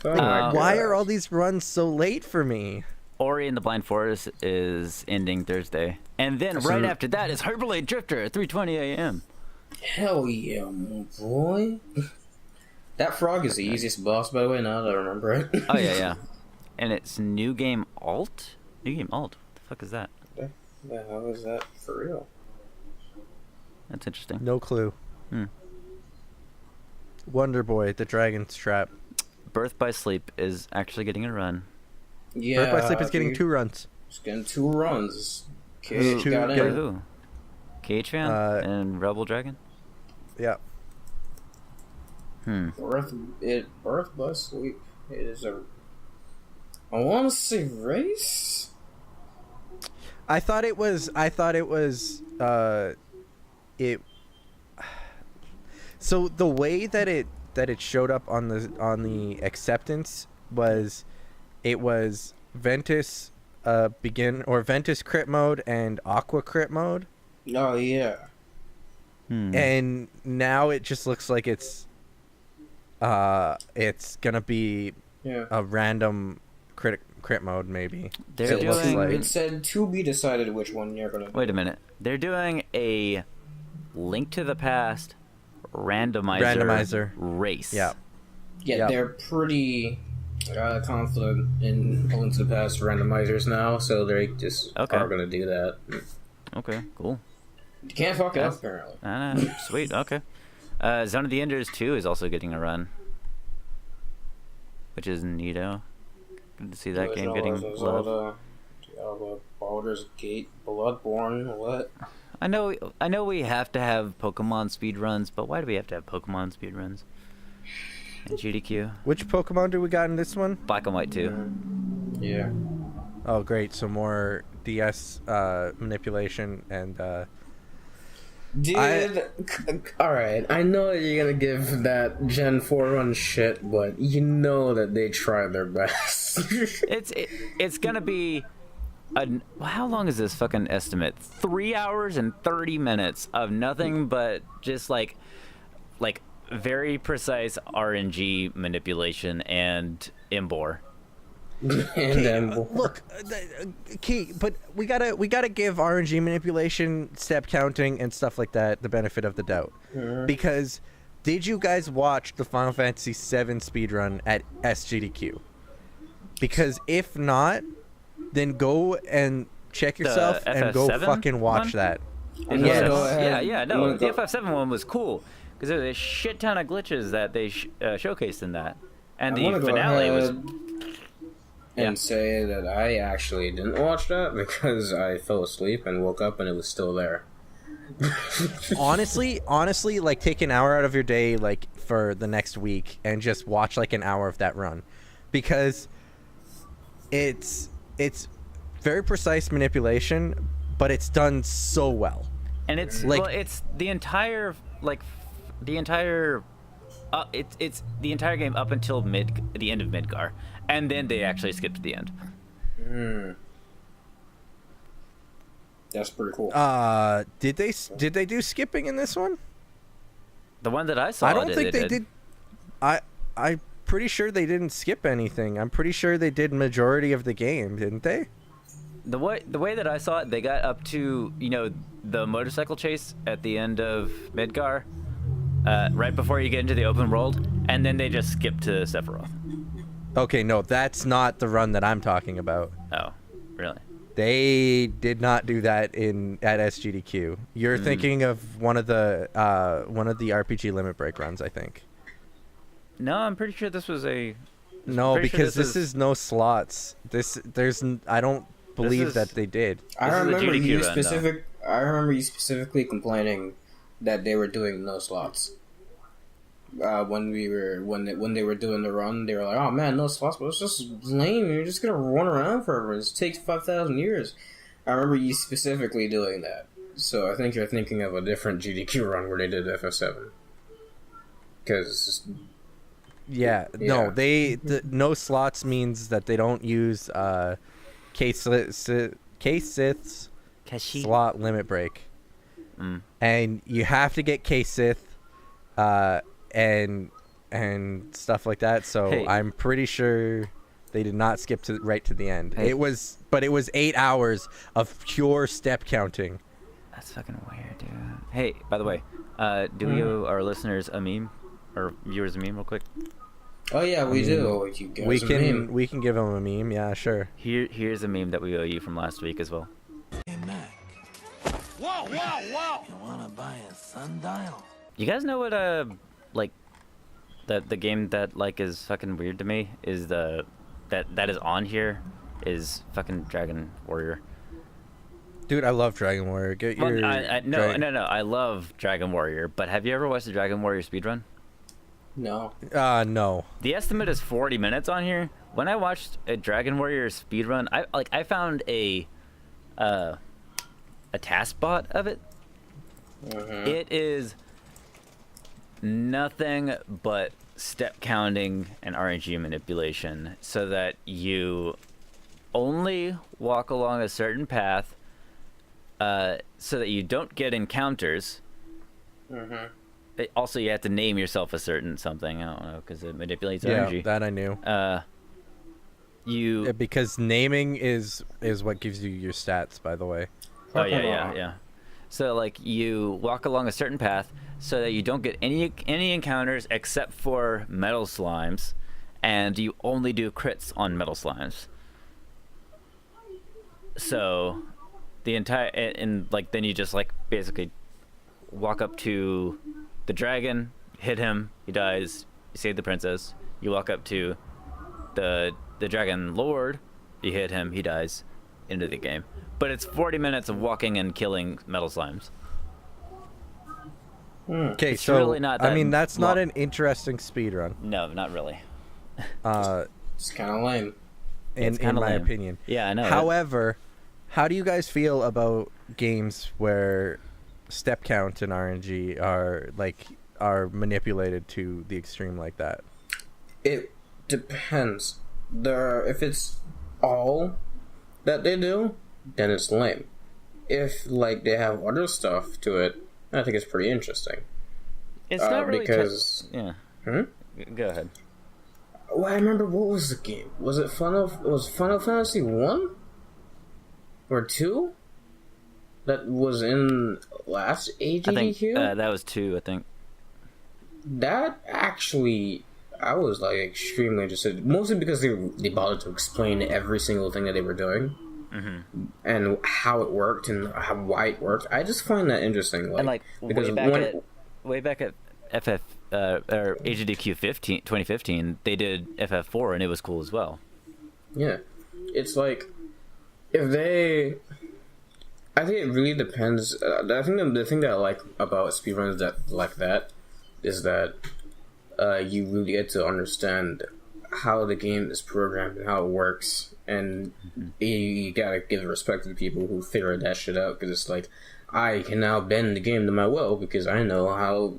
Oh my Why God. are all these runs so late for me? Ori and the Blind Forest is ending Thursday. And then right after that is Hyperblade Drifter at 3:20 a.m. Hell yeah, my boy. That frog is the easiest boss, by the way, now that I remember it. Oh, yeah. And it's New Game Alt? New Game Alt? What the fuck is that? Yeah, how is that for real? That's interesting. No clue. Hmm. Wonder Boy, the Dragon's Trap. Birth by Sleep is actually getting a run. Yeah, Birth by Sleep is getting dude. 2 runs. It's getting 2 runs. Cage Two- got By in. who? Cage Fan and Rebel Dragon? Yeah. Birth by Sleep. It is a. I want to say race. I thought it was. It. So the way that it showed up on the acceptance was, it was Ventus begin or Ventus crit mode and Aqua crit mode, Oh yeah. and now it just looks like it's gonna be Yeah. a random crit mode maybe. They're It looks doing... like- It said to be decided which one you're gonna. Wait a minute. They're doing a Link to the Past randomizer race. Yeah. Yeah, Yeah. they're pretty confident in Link to the Past randomizers now, so they just Okay. are gonna do that. Okay, cool. You can't fuck it up, apparently. Sweet, okay. Zone of the Enders 2 is also getting a run. Which is neato. Good to see that game getting love. Baldur's Gate, Bloodborne, what? I know we have to have Pokemon speedruns, but why do we have to have Pokemon speedruns? And GDQ. Which Pokemon do we got in this one? Black and White 2. Yeah. Oh, great! So more DS manipulation and Dude, alright, I know that you're gonna give that Gen 4 run shit, but you know that they tried their best. It's gonna be how long is this fucking estimate? 3 hours and 30 minutes of nothing but just like very precise RNG manipulation and Imbor. And then, look, key. But we gotta give RNG manipulation, step counting, and stuff like that the benefit of the doubt, because did you guys watch the Final Fantasy VII speedrun at SGDQ? Because if not, then go and check yourself and go FF7 fucking watch one? that. I'm Yes. gonna go ahead. Yeah, I'm no, gonna the go- FF7 one was cool because there was a shit ton of glitches that they showcased in that, and I'm gonna the go finale was ahead and say that I actually didn't watch that because I fell asleep and woke up and it was still there. honestly, like take an hour out of your day, like for the next week, and just watch like an hour of that run, because it's very precise manipulation, but it's done so well. And it's Like- well, it's the entire it's the entire game up until the end of Midgar, and then they actually skip to the end. That's pretty cool. Did they do skipping in this one? The one that I saw, I don't think they did. I'm pretty sure they didn't skip anything. I'm pretty sure they did majority of the game, didn't they? The way that I saw it, they got up to, you know, the motorcycle chase at the end of Midgar, right before you get into the open world, and then they just skip to Sephiroth. Okay, no, that's not the run that I'm talking about. Oh, really? They did not do that at SGDQ. You're thinking of one of the RPG Limit Break runs, I think. No, I'm pretty sure this was a. No, pretty sure because this is no slots. I don't believe that they did. I This is a remember GDQ you run, though. I remember you specifically complaining that they were doing no slots. When they were doing the run, they were like, "Oh man, no slots, but it's just lame. You're just gonna run around forever. It takes 5,000 years." I remember you specifically doing that. So I think you're thinking of a different GDQ run where they did FF7. Because No, the no slots means that they don't use K-Sith's slot limit break. And you have to get K-Sith and stuff like that, so Hey. I'm pretty sure they did not skip right to the end. Hey. It was 8 hours of pure step counting. That's fucking weird, dude. Hey, by the way, do we owe our listeners a meme, or viewers a meme, real quick? oh yeah, we do. You guys We are can mean. we can give them a meme, yeah, sure. Here's a meme that we owe you from last week as well. Hey, Mac. Whoa, whoa, whoa! You wanna buy a sundial? You guys know what like the game that like is fucking weird to me is that is on here is fucking Dragon Warrior. Dude, I love Dragon Warrior. Get Well, your no, I love Dragon Warrior, but have you ever watched the Dragon Warrior speedrun? No. No. The estimate is 40 minutes on here. When I watched a Dragon Warrior speedrun, I found a task bot of it. It is nothing but step counting and RNG manipulation so that you only walk along a certain path so that you don't get encounters. Also, you have to name yourself a certain something. I don't know, because it manipulates Yeah, energy. that I knew. Because naming is what gives you your stats, by the way. Oh yeah. So like you walk along a certain path so that you don't get any encounters except for metal slimes, and you only do crits on metal slimes. So the entire and like then you just like basically walk up to the dragon, hit him, he dies. You save the princess. You walk up to the dragon lord, you hit him, he dies. Into the game. But it's 40 minutes of walking and killing metal slimes. Okay, It's so really not I that mean that's not long. an interesting speed run. No, not really. It's kind of lame. In kinda my lame. opinion. Yeah, I know. However, how do you guys feel about games where step count and RNG are manipulated to the extreme like that? It depends. If it's all that they do, then it's lame. If like they have other stuff to it, I think it's pretty interesting. It's not really because yeah. Hmm? Go ahead. Well, I remember what was the game? Was it Final Fantasy 1 or 2? That was in last I think AGDQ? that was 2, I think. That actually, I was like extremely interested, mostly because they bothered to explain every single thing that they were doing, and how it worked and why it worked. I just find that interesting. And like because way back at FF or AGDQ 2015, they did FF4 and it was cool as well. yeah, it's like if they I think it really depends. I think the thing that I like about speedruns that is that you really get to understand how the game is programmed and how it works, and you gotta give respect to the people who figure that shit out, because it's like, I can now bend the game to my will because I know how,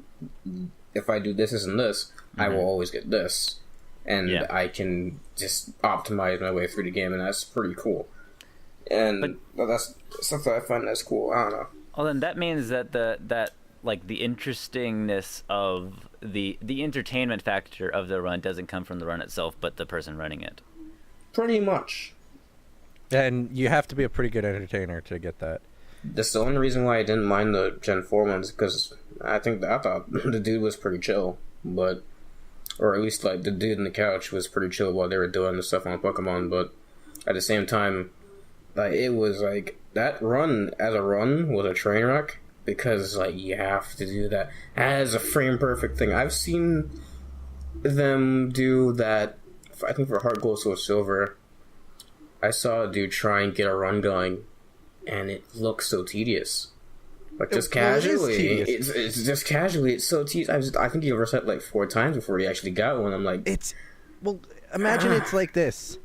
if I do this and this, I will always get this, and I can just optimize my way through the game, and that's pretty cool. And that's stuff that I find that's cool. I don't know. Well, then that means that the interestingness of the entertainment factor of the run doesn't come from the run itself, but the person running it. Pretty much. And you have to be a pretty good entertainer to get that. That's the only reason why I didn't mind the Gen 4 ones, because I thought the dude was pretty chill, or at least like the dude in the couch was pretty chill while they were doing the stuff on Pokemon, but at the same time, like, it was like, that run as a run was a train wreck, because like you have to do that as a frame perfect thing. I've seen them do that, I think for Heart Gold Soul Silver. I saw a dude try and get a run going, and it looks so tedious. Like, just casually, it's just casually, it's so tedious. I think he reset like 4 times before he actually got one. I'm like, imagine it's like this.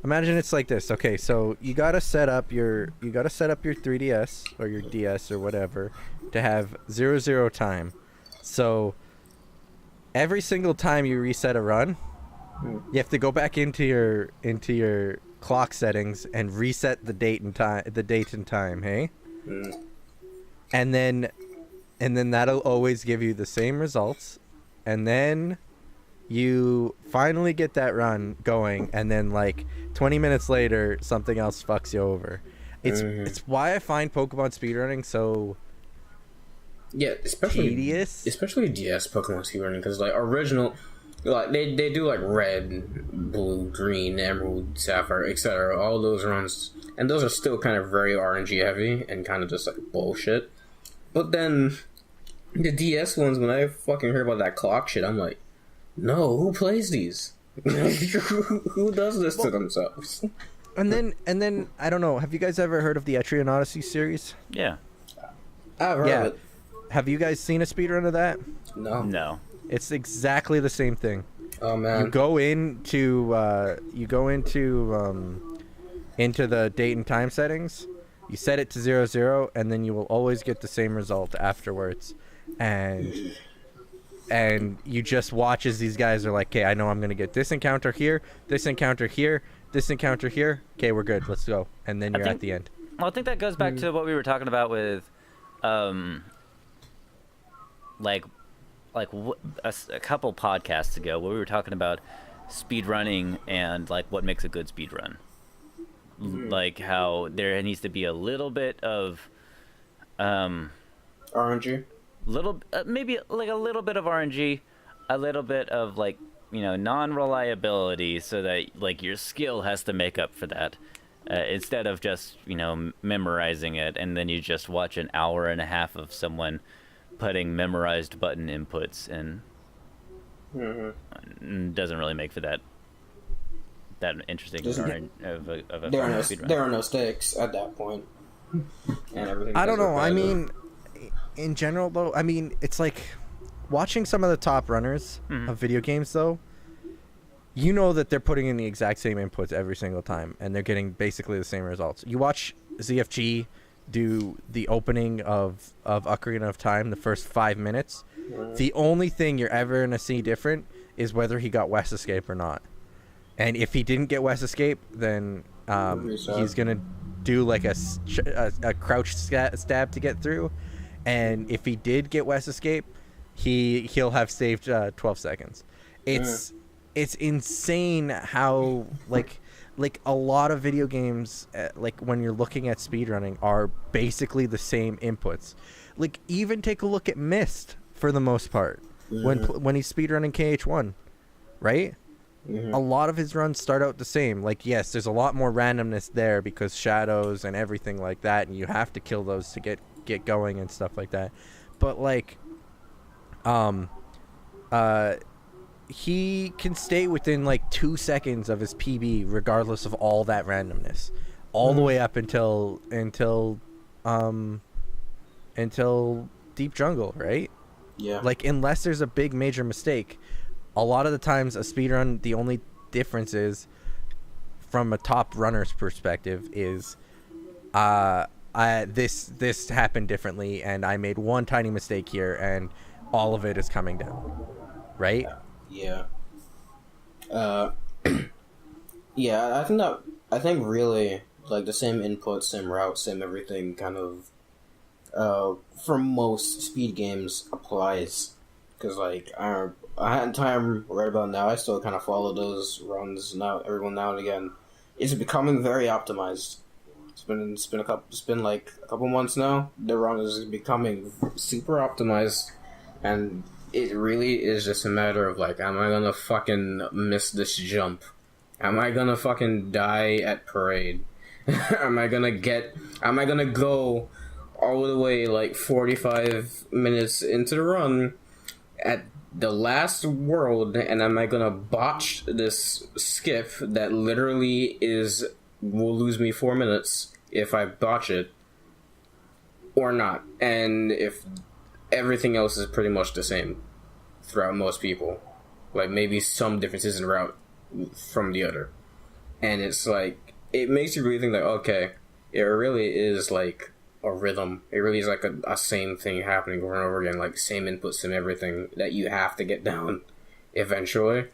Imagine it's like this. Okay, so you gotta set up your 3DS or your DS or whatever to have 0 time. So every single time you reset a run, you have to go back into your clock settings and reset the date and time. Hey, and then that'll always give you the same results, and then you finally get that run going, and then like 20 minutes later something else fucks you over. It's why I find Pokemon speedrunning so especially tedious, especially DS Pokemon speedrunning, because like original, like they do like red, blue, green, emerald, sapphire, etc. All those runs, and those are still kind of very RNG heavy and kind of just like bullshit. But then the DS ones, when I fucking heard about that clock shit, I'm like, no, who plays these? Who does this to themselves? And then I don't know. Have you guys ever heard of the Etrian Odyssey series? Yeah. I've heard of it. Have you guys seen a speedrun of that? No. It's exactly the same thing. Oh man. You go into the date and time settings. You set it to 00, and then you will always get the same result afterwards. And you just watch as these guys are like, okay, I know I'm going to get this encounter here, this encounter here, this encounter here. Okay, we're good. Let's go. And then you're at the end. Well, I think that goes back to what we were talking about with, a couple podcasts ago, where we were talking about speed running and like what makes a good speed run. Like how there needs to be a little bit of RNG. Maybe like a little bit of RNG, a little bit of like, non-reliability, so that like your skill has to make up for that, instead of just memorizing it, and then you just watch an hour and a half of someone putting memorized button inputs, and doesn't really make for that interesting of a there are no stakes at that point, and everything. I don't know. I mean, in general, though, I mean, it's like watching some of the top runners of video games, though. You know that they're putting in the exact same inputs every single time, and they're getting basically the same results. You watch ZFG do the opening of Ocarina of Time, the first 5 minutes. The only thing you're ever going to see different is whether he got West Escape or not. And if he didn't get West Escape, then he's going to do like a crouch stab to get through. And if he did get West Escape, he'll have saved 12 seconds. It's insane how like a lot of video games, like when you're looking at speedrunning, are basically the same inputs. Like even take a look at Myst for the most part when he's speedrunning KH1, right? A lot of his runs start out the same. Like, yes, there's a lot more randomness there because shadows and everything like that, and you have to kill those to get going and stuff like that. But like he can stay within like 2 seconds of his PB regardless of all that randomness, all the way up until until Deep Jungle, right? Yeah. Like, unless there's a big major mistake, a lot of the times a speedrun, the only difference is, from a top runner's perspective, is this happened differently, and I made one tiny mistake here, and all of it is coming down, right? Yeah. Yeah, I think really, like, the same input, same route, same everything kind of, for most speed games applies. Because, like, I had time right about now, I still kind of follow those runs now, every now and again. It's becoming very optimized. It's been like a couple months now. The run is becoming super optimized, and it really is just a matter of, like, am I gonna fucking miss this jump? Am I gonna fucking die at parade? Am I gonna go all the way, like, 45 minutes into the run at the last world, and am I gonna botch this skip that literally will lose me 4 minutes if I botch it, or not? And if everything else is pretty much the same throughout most people, like, maybe some differences in route from the other, and it's like, it makes you really think, like, okay, it really is like a rhythm. It really is like a same thing happening over and over again, like same inputs and everything that you have to get down eventually.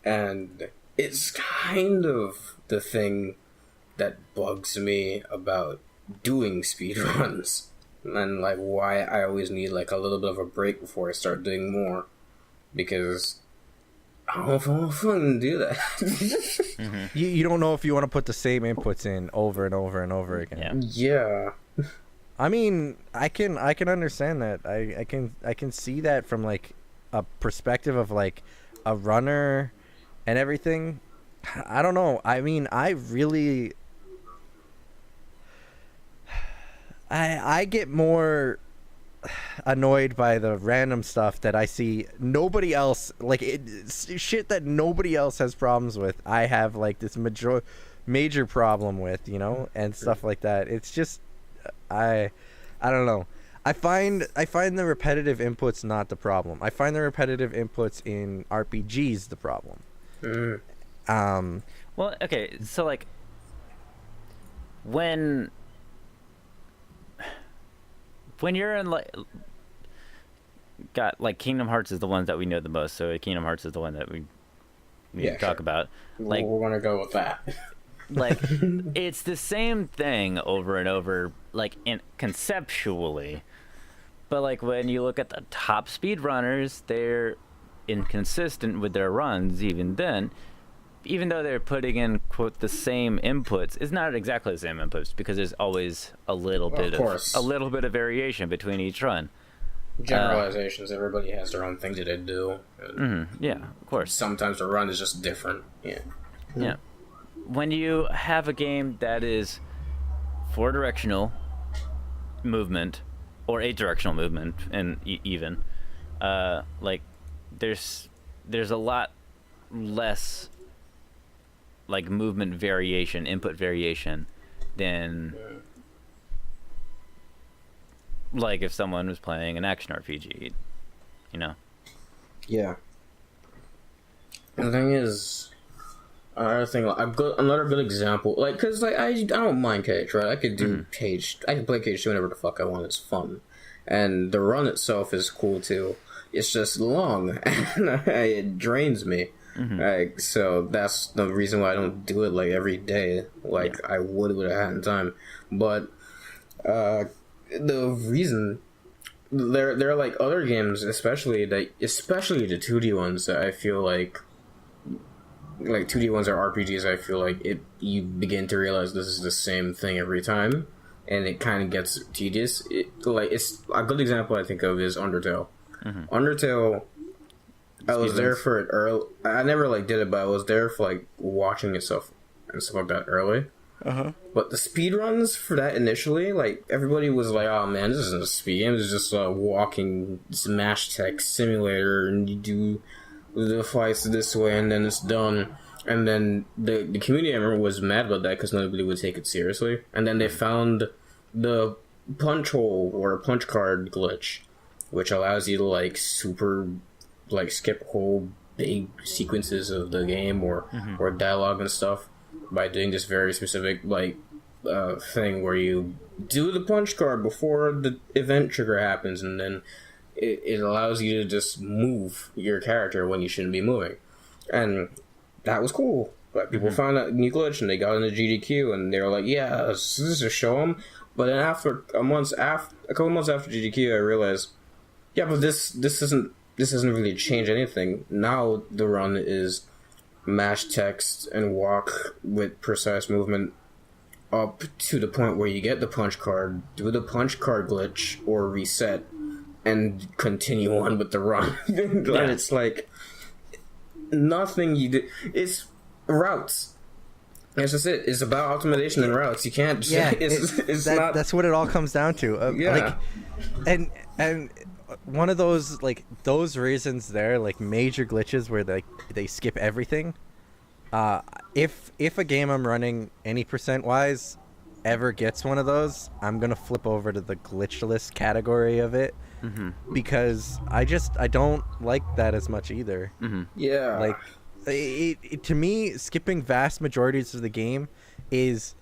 And it's kind of the thing that bugs me about doing speedruns, and like why I always need like a little bit of a break before I start doing more, because I don't know if I want to fucking do that. Mm-hmm. You don't know if you want to put the same inputs in over and over and over again. Yeah. I mean, I can understand that. I can see that from like a perspective of like a runner and everything. I don't know. I mean, I get more annoyed by the random stuff that I see nobody else, like, shit that nobody else has problems with. I have like this major problem with, you know, and stuff like that. It's just I don't know. I find the repetitive inputs not the problem. I find the repetitive inputs in RPGs the problem. Well, okay, so like when you're in like Kingdom Hearts is the ones that we know the most, so Kingdom Hearts is the one that we need to talk about. Like, we're gonna go with that. Like, it's the same thing over and over, like, conceptually, but like when you look at the top speedrunners, they're inconsistent with their runs. Even then, even though they're putting in, quote, the same inputs, it's not exactly the same inputs, because there's always a little bit of variation between each run. Generalizations. Everybody has their own things that they do. Yeah, of course. Sometimes the run is just different. Yeah. When you have a game that is 4-directional movement or 8-directional movement, and even like there's a lot less like movement variation, input variation than like if someone was playing an action RPG, you know. Yeah. The thing is, another thing, another good example, like, cause like I don't mind Cage, right? I could do Cage. I can play Cage 2 whenever the fuck I want. It's fun, and the run itself is cool too. It's just long, and it drains me. Like, so that's the reason why I don't do it like every day, like I would I had time. But the reason there are like other games, especially the 2D ones, that I feel like 2D ones are RPGs. I feel like you begin to realize this is the same thing every time, and it kind of gets tedious. It's a good example I think of is Undertale. Undertale, I was there for it early. I never like did it, but I was there for like watching itself and stuff like that early. But the speedruns for that initially, like, everybody was like, oh man, this isn't a speed game, it's just a walking smash tech simulator, and you do the fights this way and then it's done. And then the community, I remember, was mad about that because nobody would take it seriously. And then they found the punch hole or punch card glitch, which allows you to like skip whole big sequences of the game or dialogue and stuff by doing this very specific thing where you do the punch card before the event trigger happens, and then it allows you to just move your character when you shouldn't be moving. And that was cool. But people found that new glitch and they got into GDQ and they were like, yeah, this is to show them. But then after a couple months after GDQ, I realized, yeah, but this doesn't really change anything. Now the run is mash text and walk with precise movement up to the point where you get the punch card, do the punch card glitch or reset, and continue on with the run. And it's like nothing you do. It's routes. That's just it. It's about optimization and routes. You can't. Yeah, it's not. That's what it all comes down to. Yeah. And one of those those reasons there, like major glitches where they skip everything. If a game I'm running any percent wise ever gets one of those, I'm gonna flip over to the glitchless category of it, because I don't like that as much either. Yeah. Like, to me, skipping vast majorities of the game it's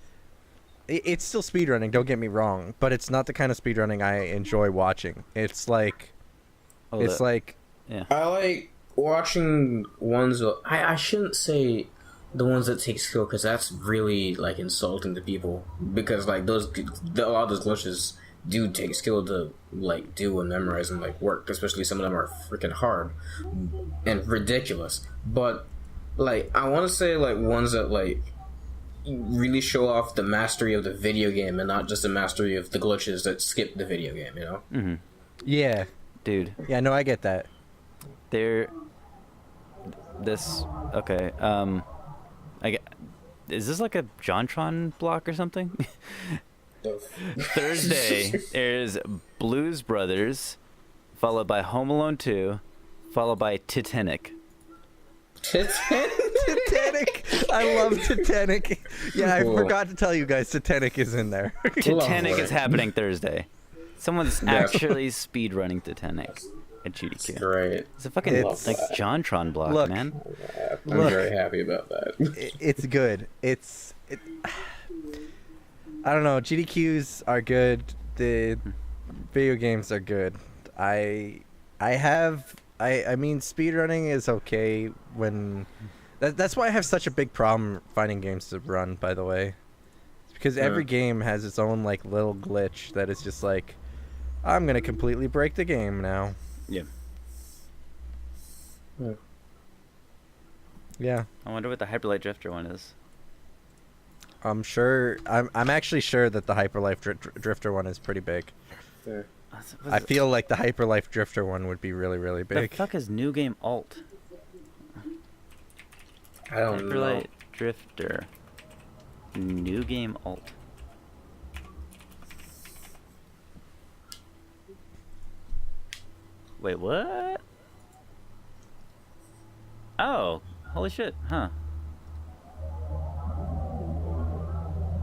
still speedrunning, don't get me wrong, but it's not the kind of speedrunning I enjoy watching. It's like I like watching ones. I shouldn't say the ones that take skill, because that's really like insulting to people. Because like a lot of those glitches do take skill to like do and memorize and like work. Especially some of them are freaking hard and ridiculous. But like I want to say like ones that like really show off the mastery of the video game and not just the mastery of the glitches that skip the video game. You know? Yeah, Dude. yeah, no, I get that. Okay. Is this like a JonTron block or something? Thursday is Blues Brothers, followed by Home Alone 2, followed by Titanic. Titanic. I love Titanic. Yeah, I forgot to tell you guys, Titanic is in there. Titanic is happening Thursday. Someone's actually speedrunning Titanic at GDQ. Great. It's a fucking like JonTron block, Look, man. I'm very happy about that. It's good. I don't know. GDQs are good. The video games are good. I mean, speedrunning is okay when. That's why I have such a big problem finding games to run. By the way, it's because every game has its own like little glitch that is just like, I'm gonna completely break the game now. Yeah. Yeah. I wonder what the Hyperlight Drifter one is. I'm actually sure that the Hyperlife Drifter one is pretty big. Yeah. I feel like the Hyperlife Drifter one would be really, really big. The fuck is New Game Alt? I don't know. Hyperlight Drifter. New Game Alt. Wait, what? Oh, holy shit, huh?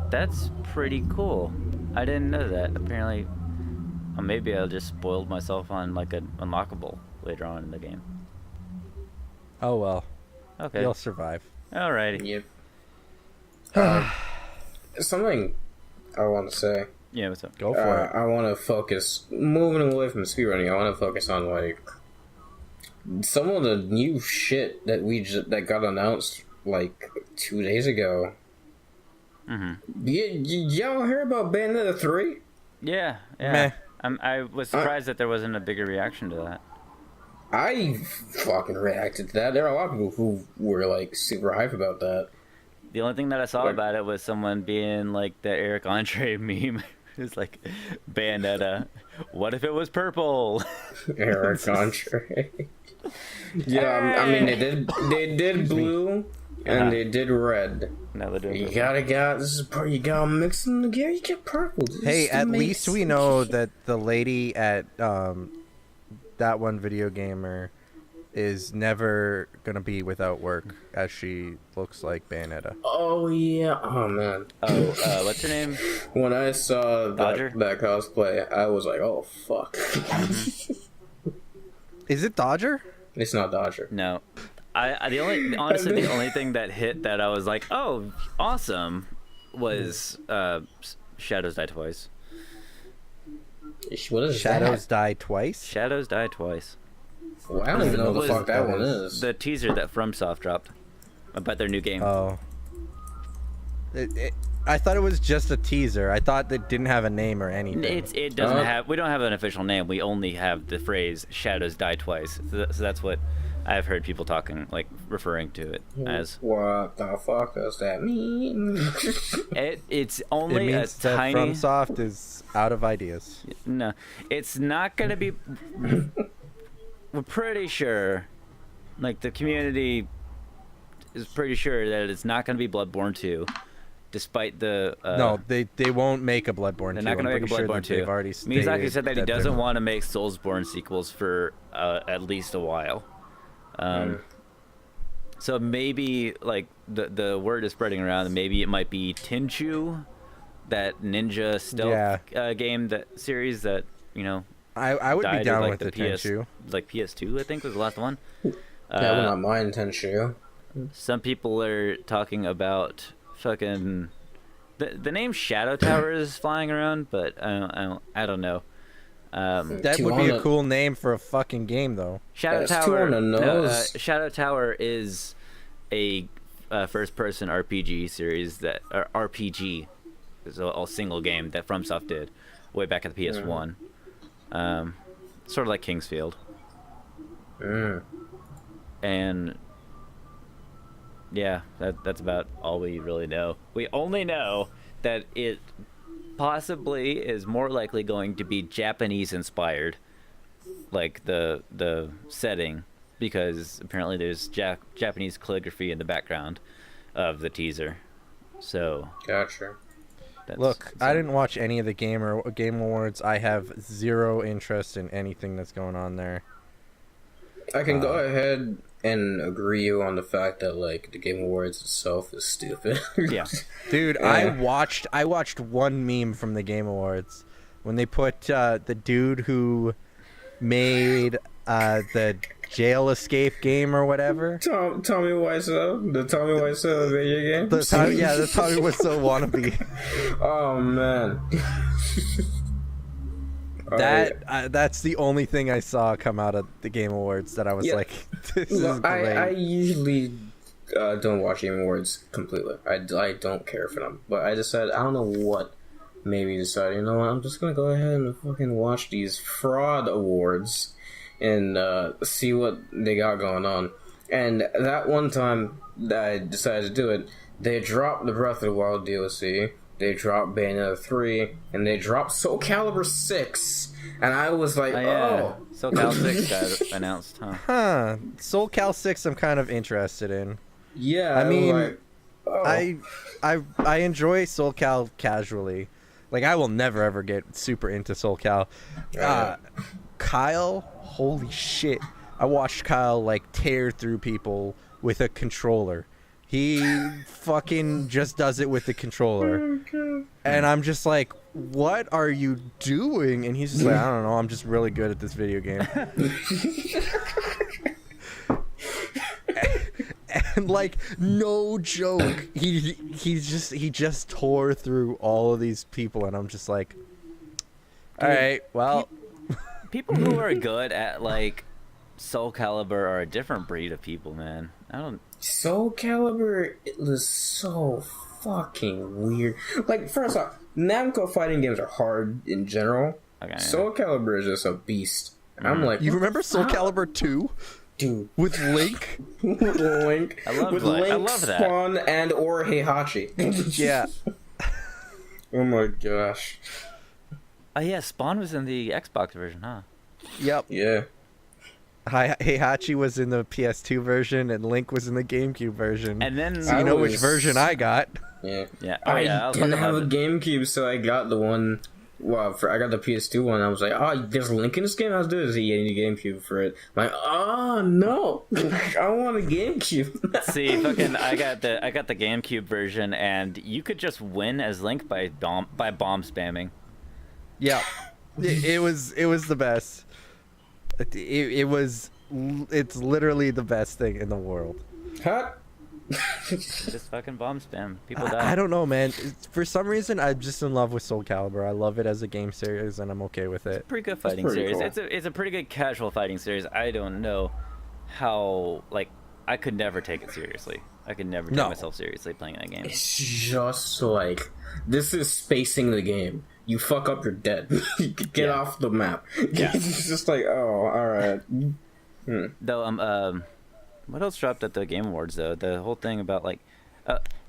That's pretty cool. I didn't know that. Apparently, maybe I just spoiled myself on like an unlockable later on in the game. Oh well. Okay. You'll survive. Alrighty. Yep. Something I want to say. Yeah, what's up? Go for it. I want to focus, moving away from speedrunning, I want to focus on like some of the new shit that that got announced like 2 days ago. Y'all hear about Bayonetta 3? Yeah. Meh. I was surprised that there wasn't a bigger reaction to that. I fucking reacted to that. There are a lot of people who were like super hype about that. The only thing that I saw about it was someone being like the Eric Andre meme. It's like, Bayonetta, what if it was purple? Eric Andre. Yeah, I mean they did blue and they did red. No, they didn't. You gotta mix them together. You get purple. Hey, at least we know that the lady at that one video gamer is never gonna be without work, as she looks like Bayonetta. Oh yeah. Oh man. Oh, what's her name? When I saw Dodger? that cosplay, I was like, oh fuck. Is it Dodger? It's not Dodger. No. Honestly, the only thing that hit that I was like, oh, awesome, was Shadows Die Twice. What is Shadows that? Die Twice? Shadows Die Twice. Well, I don't even know what the fuck that one is. The teaser that FromSoft dropped about their new game. Oh. I thought it was just a teaser. I thought it didn't have a name or anything. It doesn't have. We don't have an official name. We only have the phrase "Shadows Die Twice." So that's what I've heard people talking, like referring to it as. What the fuck does that mean? It's It only means a that tiny. FromSoft is out of ideas. No, it's not gonna be. We're pretty sure, like the community is pretty sure that it's not gonna be Bloodborne 2, despite the. No, they won't make a Bloodborne 2. They're not going to make a Bloodborne 2. They've already stated Miyazaki said that he they're doesn't not. want to make Soulsborne sequels for at least a while. So maybe, like, the word is spreading around, and maybe it might be Tenchu, that ninja stealth game, that series that, you know, I would be died down like with the the Tenchu. like PS2, I think, was the last one. Yeah, I would not mind Tenchu. Some people are talking about fucking the name Shadow Tower is flying around, but I don't know. That would be a cool name for a fucking game, though. Shadow That's too Tower. on the nose. Shadow Tower is a first-person RPG series that or RPG is a single game that FromSoft did way back at the PS1. Sort of like Kingsfield. And yeah, that's about all we really know. We only know that it possibly is more likely going to be Japanese inspired, like the setting, because apparently there's Japanese calligraphy in the background of the teaser. So Gotcha. Look, I didn't watch any of the Game Awards. I have zero interest in anything that's going on there. I can go ahead and agree you on the fact that, like, the Game Awards itself is stupid. Yeah. Dude, Yeah. I watched one meme from the Game Awards when they put the dude who made the jail escape game or whatever. Tommy Wiseau? The Tommy Wiseau video game? The Tommy Wiseau wannabe. Oh, man. That's the only thing I saw come out of the Game Awards that I was like, this is Look, great. I usually don't watch Game Awards completely. I don't care for them. But I decided, I don't know what made me decide, you know what, I'm just going to go ahead and fucking watch these fraud awards and see what they got going on. And that one time that I decided to do it, they dropped the Breath of the Wild DLC, they dropped Bayonetta 3, and they dropped Soul Calibur 6. And I was like, Soul Calibur 6 got announced, huh? Soul Cal 6 I'm kind of interested in. Yeah, I mean, was like, I enjoy Soul Cal casually. Like, I will never ever get super into Soul Cal. Kyle, holy shit. I watched Kyle, like, tear through people with a controller. He fucking just does it with the controller. And I'm just like, what are you doing? And he's just like, I don't know, I'm just really good at this video game. And like, no joke, he just tore through all of these people, and I'm just like, all right, well, People who are good at, like, Soul Calibur are a different breed of people, man. Soul Calibur, it was so fucking weird. Like, first off, Namco fighting games are hard in general. Okay, Soul Calibur is just a beast. I'm like, you remember Soul Calibur 2? dude, With Link? with Link, I love with that. Link, I love that. Spawn, and or Heihachi. Yeah. Oh my gosh. Oh yeah, Spawn was in the Xbox version, huh? Yep. Yeah. Heihachi was in the PS2 version, and Link was in the GameCube version. And then So you know which version I got. Yeah. yeah, oh, I yeah, didn't have a love it. GameCube, so I got the one well, I got the PS2 one. I was like, oh, there's a Link in this game. How's this? Yeah, you need a GameCube for it. I'm like, oh no, I want a GameCube. See, fucking, I got the GameCube version, and you could just win as Link by bomb spamming. Yeah, it was the best. It's literally the best thing in the world. Huh? Just fucking bomb spam. People die. I don't know, man. For some reason, I'm just in love with Soul Calibur. I love it as a game series, and I'm okay with it. Pretty good fighting pretty series. cool. It's a pretty good casual fighting series. I don't know how, like, I could never take it seriously. I could never take myself seriously playing that game. It's just like, this is spacing the game. You fuck up, you're dead. Get off the map. Yeah. It's just like, oh, alright. Though, what else dropped at the Game Awards, though? The whole thing about, like,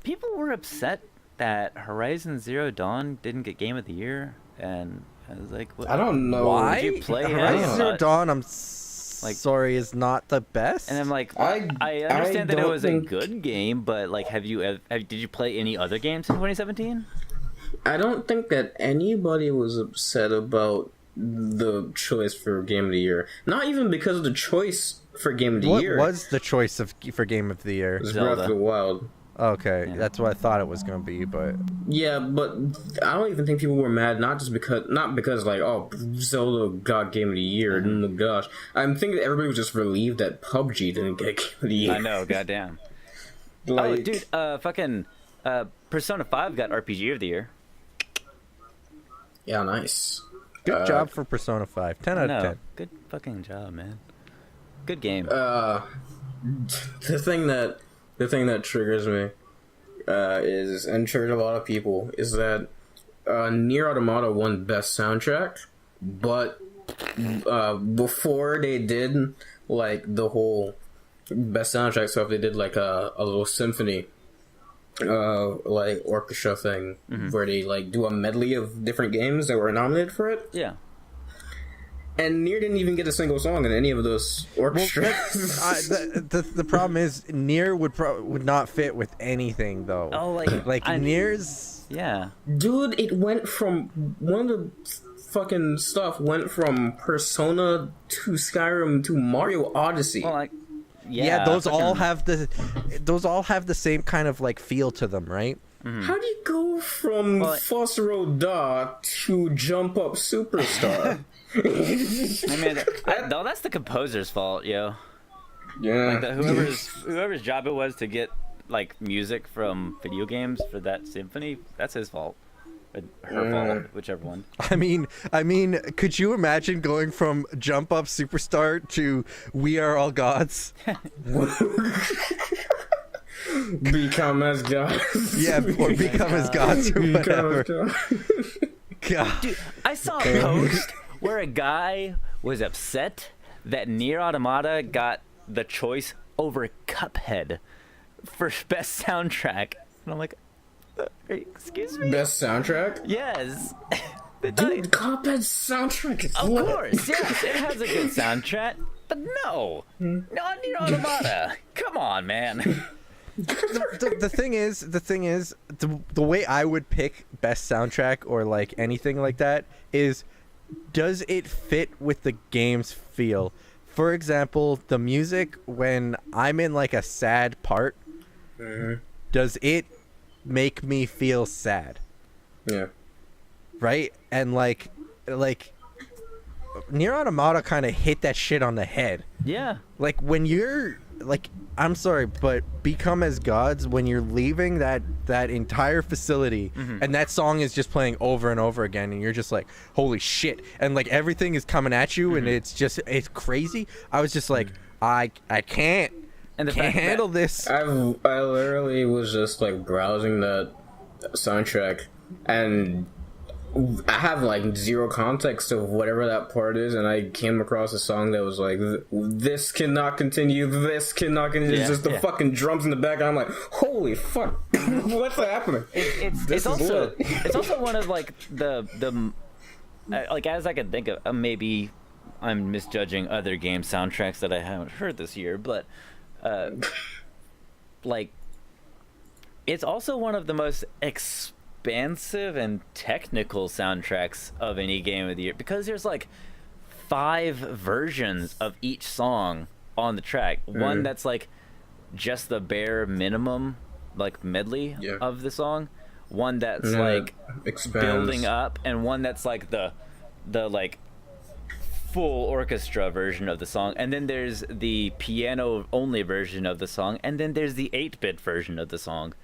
people were upset that Horizon Zero Dawn didn't get Game of the Year, and I was like, what? I don't know. Why? Did you play it? Horizon Zero Dawn, I'm Like- sorry, is not the best. And I'm like, I understand that it don't was think- a good game, but, like, did you play any other games in 2017? I don't think that anybody was upset about the choice for Game of the Year. Not even because of the choice for Game of the what Year. was the choice for Game of the Year? It was Breath of Zelda. the Wild. Okay, Yeah. that's what I thought it was gonna be, but Yeah, but I don't even think people were mad. Not because like, oh, Zelda got Game of the Year. Oh my gosh, I'm thinking that everybody was just relieved that PUBG didn't get Game of the Year. I know, goddamn. Like, Oh, dude, fucking Persona 5 got RPG of the Year. yeah, nice. good job for Persona 5. 10 out of 10. Good fucking job, man. Good game. The thing that triggers me is, and triggers a lot of people, is that Nier Automata won Best Soundtrack, but before they did like the whole Best Soundtrack stuff, they did like a little symphony like orchestra thing where they like do a medley of different games that were nominated for it. Yeah. And Nier didn't even get a single song in any of those orchestras. The problem is Nier would not fit with anything though. Oh, like Nier's. Yeah. Dude, it went from one of the fucking stuff went from Persona to Skyrim to Mario Odyssey. Well, like, Yeah, those all fucking- have the same kind of like feel to them, right? How do you go from Well, Fossero Da to Jump Up Superstar? I mean, no, that's the composer's fault, yo. Yeah. Like whoever's job it was to get like music from video games for that symphony, that's his fault. Or her fault, whichever one. I mean, could you imagine going from Jump Up Superstar to We Are All Gods? Become as gods. Yeah, or Become as Gods or Become whatever. as gods. God. Dude, I saw a post where a guy was upset that Nier Automata got the choice over Cuphead for best soundtrack, and I'm like, excuse me? Best soundtrack? Yes. Dude, Cuphead's soundtrack is Of lit. course, yes, it has a good soundtrack, but no, not Nier Automata. Come on, man. The thing is, the way I would pick best soundtrack or like anything like that is, does it fit with the game's feel? For example, the music when I'm in like a sad part, does it make me feel sad? Yeah. Right? And like Nier Automata kind of hit that shit on the head. Yeah. Like when you're like, I'm sorry, but Become as Gods, when you're leaving that entire facility and that song is just playing over and over again and you're just like, holy shit, and like everything is coming at you and it's crazy. I was just like, I can't And the can't fact handle that, this. I literally was just like browsing that soundtrack, and I have like zero context of whatever that part is, and I came across a song that was like, "This cannot continue. This cannot continue." It's just the fucking drums in the back. And I'm like, "Holy fuck, what's happening?" it's also one of like the like, as I can think of, maybe I'm misjudging other game soundtracks that I haven't heard this year, but like, it's also one of the most expansive and technical soundtracks of any game of the year, because there's like 5 versions of each song on the track. One that's like just the bare minimum, like medley of the song. One that's like building up, and one that's like the like full orchestra version of the song. And then there's the piano only version of the song, and then there's the 8-bit version of the song.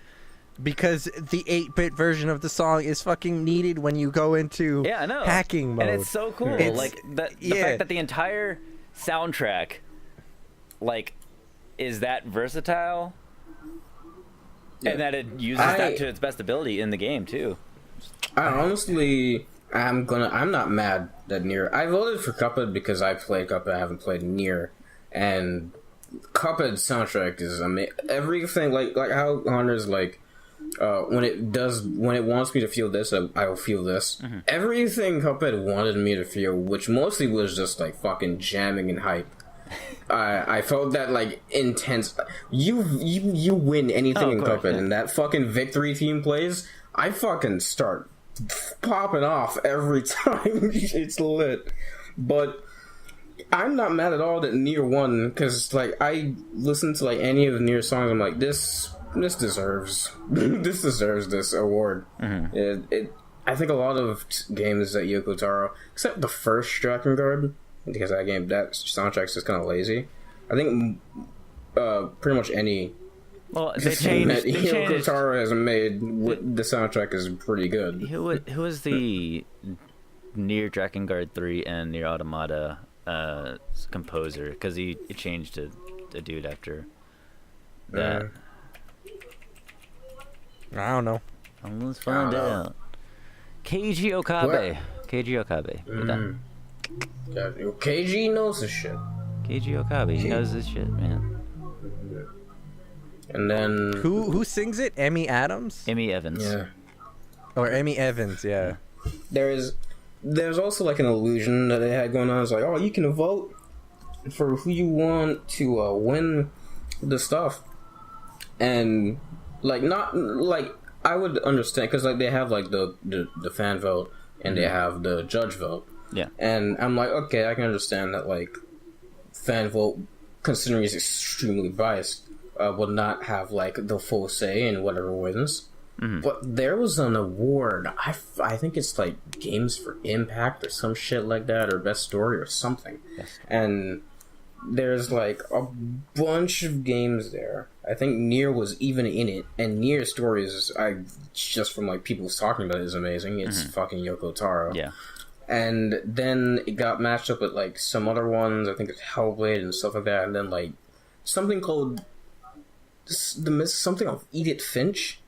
Because the 8-bit version of the song is fucking needed when you go into hacking mode. And it's so cool. Like the fact that the entire soundtrack like is that versatile, and that it uses that to its best ability in the game too. I'm not mad that Nier. I voted for Cuphead because I played Cuphead. I haven't played Nier, and Cuphead's soundtrack is amazing. Everything like how Hunter's like. When it wants me to feel this, I will feel this. Mm-hmm. Everything Cuphead wanted me to feel, which mostly was just like fucking jamming and hype. I felt that like intense. You win anything in Cuphead, and that fucking victory theme plays. I fucking start popping off every time. It's lit. But I'm not mad at all that Nier won, because like I listen to like any of the Nier songs, I'm like this deserves this award. Mm-hmm. I think a lot of games that Yoko Taro, except the first Drakengard, because that soundtrack's just kind of lazy. I think pretty much any game that Yoko Taro has made, the soundtrack is pretty good. Who was the Nier Drakengard 3 and Nier Automata composer? Because he changed to a dude after that. I don't know. Let's find out. Keiji Okabe. Keiji Okabe. Keiji knows his shit. Keiji Okabe. He knows his shit, man. And then who sings it? Emmy Adams? Emmy Evans. Yeah. Or Emmy Evans, yeah. There's also like an illusion that they had going on. It's like, oh, you can vote for who you want to win the stuff. And like not like I would understand, because like they have like the fan vote and they have the judge vote. Yeah. And I'm like, okay, I can understand that like fan vote, considering it's extremely biased, would not have like the full say in whatever wins. Mm-hmm. But there was an award. I think it's like Games for Impact or some shit like that, or Best Story or something. Yes. And there's like a bunch of games there. I think Nier was even in it, and Nier's story is, just from like people talking about it, is amazing. It's fucking Yoko Taro. Yeah. And then it got matched up with like some other ones. I think it's Hellblade and stuff like that. And then like something called something of Edith Finch.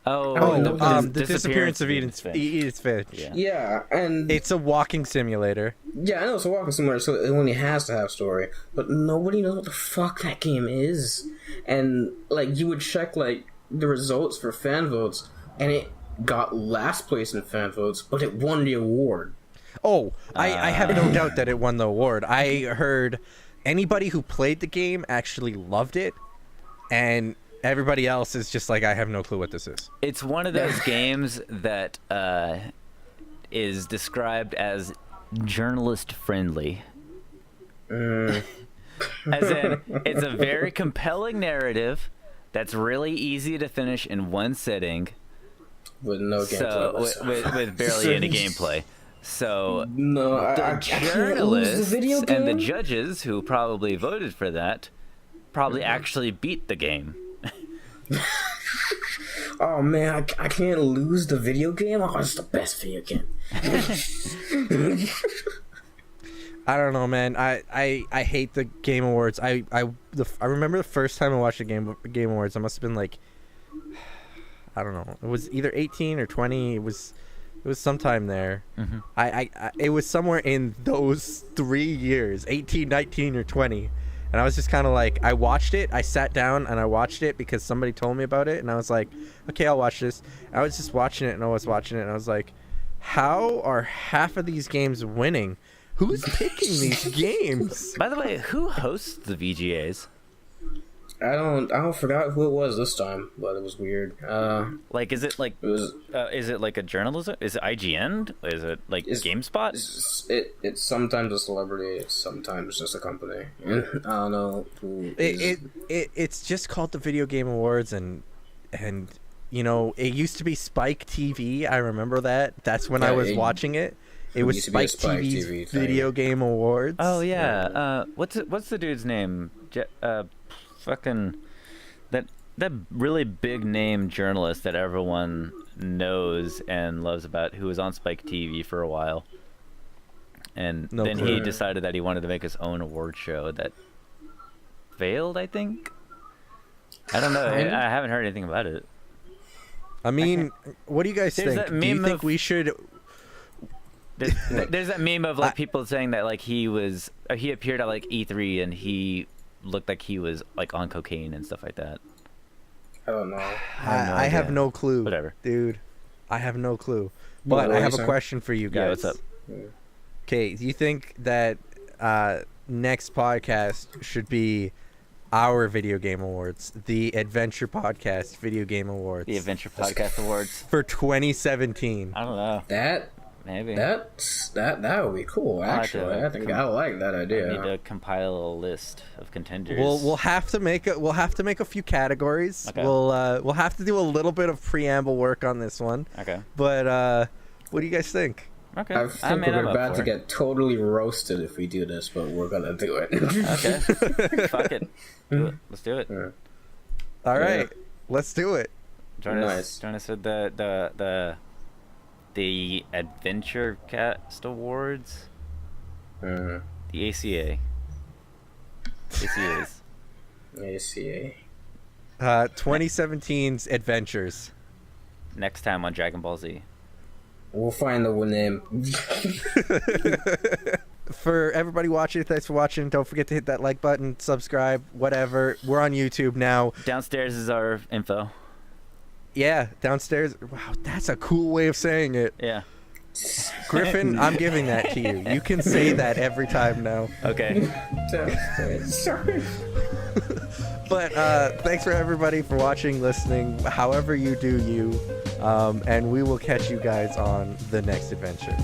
The disappearance of Edith Finch. Yeah, and it's a walking simulator. Yeah, I know it's a walking simulator, so it only has to have story. But nobody knows what the fuck that game is. And like you would check like the results for fan votes, and it got last place in fan votes, but it won the award. Oh, I have no doubt that it won the award. I heard anybody who played the game actually loved it, and everybody else is just like, I have no clue what this is. It's one of those games that is described as journalist friendly. As in, it's a very compelling narrative that's really easy to finish in one sitting. With no gameplay. With barely any gameplay. So the journalists and the judges who probably voted for that probably actually beat the game. Oh man, I can't lose the video game. Oh, it's the best video game. I don't know, man. I hate the Game Awards. I remember the first time I watched the Game Awards. I must have been like, I don't know. It was either 18 or 20. It was sometime there. Mm-hmm. It was somewhere in those 3 years, 18, 19, or 20. And I was just kind of like, I watched it. I sat down and I watched it because somebody told me about it. And I was like, okay, I'll watch this. I was just watching it and I was like, how are half of these games winning? Who's picking these games? By the way, who hosts the VGAs? I don't forgot who it was this time, but it was weird. Like, is it like is it like a journalism? Is it IGN? Is it like GameSpot? It's sometimes a celebrity, it's sometimes just a company. I don't know who. It's just called the Video Game Awards, and you know, it used to be Spike TV. I remember that. That's when I was watching it. It was Spike TV's TV Video Game Awards. Oh yeah. What's the dude's name? Fucking that really big name journalist that everyone knows and loves about, who was on Spike TV for a while, and then he decided that he wanted to make his own award show that failed. I think. I don't know. I haven't heard anything about it. I mean, what do you guys think? Do you think we should? There's that meme of like people saying that like he appeared at like E3 and he looked like he was like on cocaine and stuff like that. I don't know. I have no clue. Whatever, dude. I have no clue. But I have a question for you guys. Yeah, what's up? Okay, do you think that next podcast should be our Video Game Awards, the Adventure Podcast Video Game Awards? The Adventure Podcast Awards for 2017. I don't know. Maybe that would be cool. Actually, I think I like that idea. I need to compile a list of contenders. We'll have to make a few categories. Okay. We'll have to do a little bit of preamble work on this one. Okay. but what do you guys think? Okay. I think we're about to get totally roasted if we do this, but we're gonna do it. Okay. Fuck it. Let's do it. Yeah. All right, let's do it. Join us at the Adventure Cast Awards. The ACA. ACAs. ACA. 2017's Adventures. Next time on Dragon Ball Z. We'll find the name. For everybody watching, thanks for watching. Don't forget to hit that like button, subscribe, whatever. We're on YouTube now. Downstairs is our info. Yeah, downstairs. Wow, that's a cool way of saying it. Yeah. Griphen, I'm giving that to you. You can say that every time now. Okay. Sorry. But thanks for everybody for watching, listening, however you do you. And we will catch you guys on the next adventure.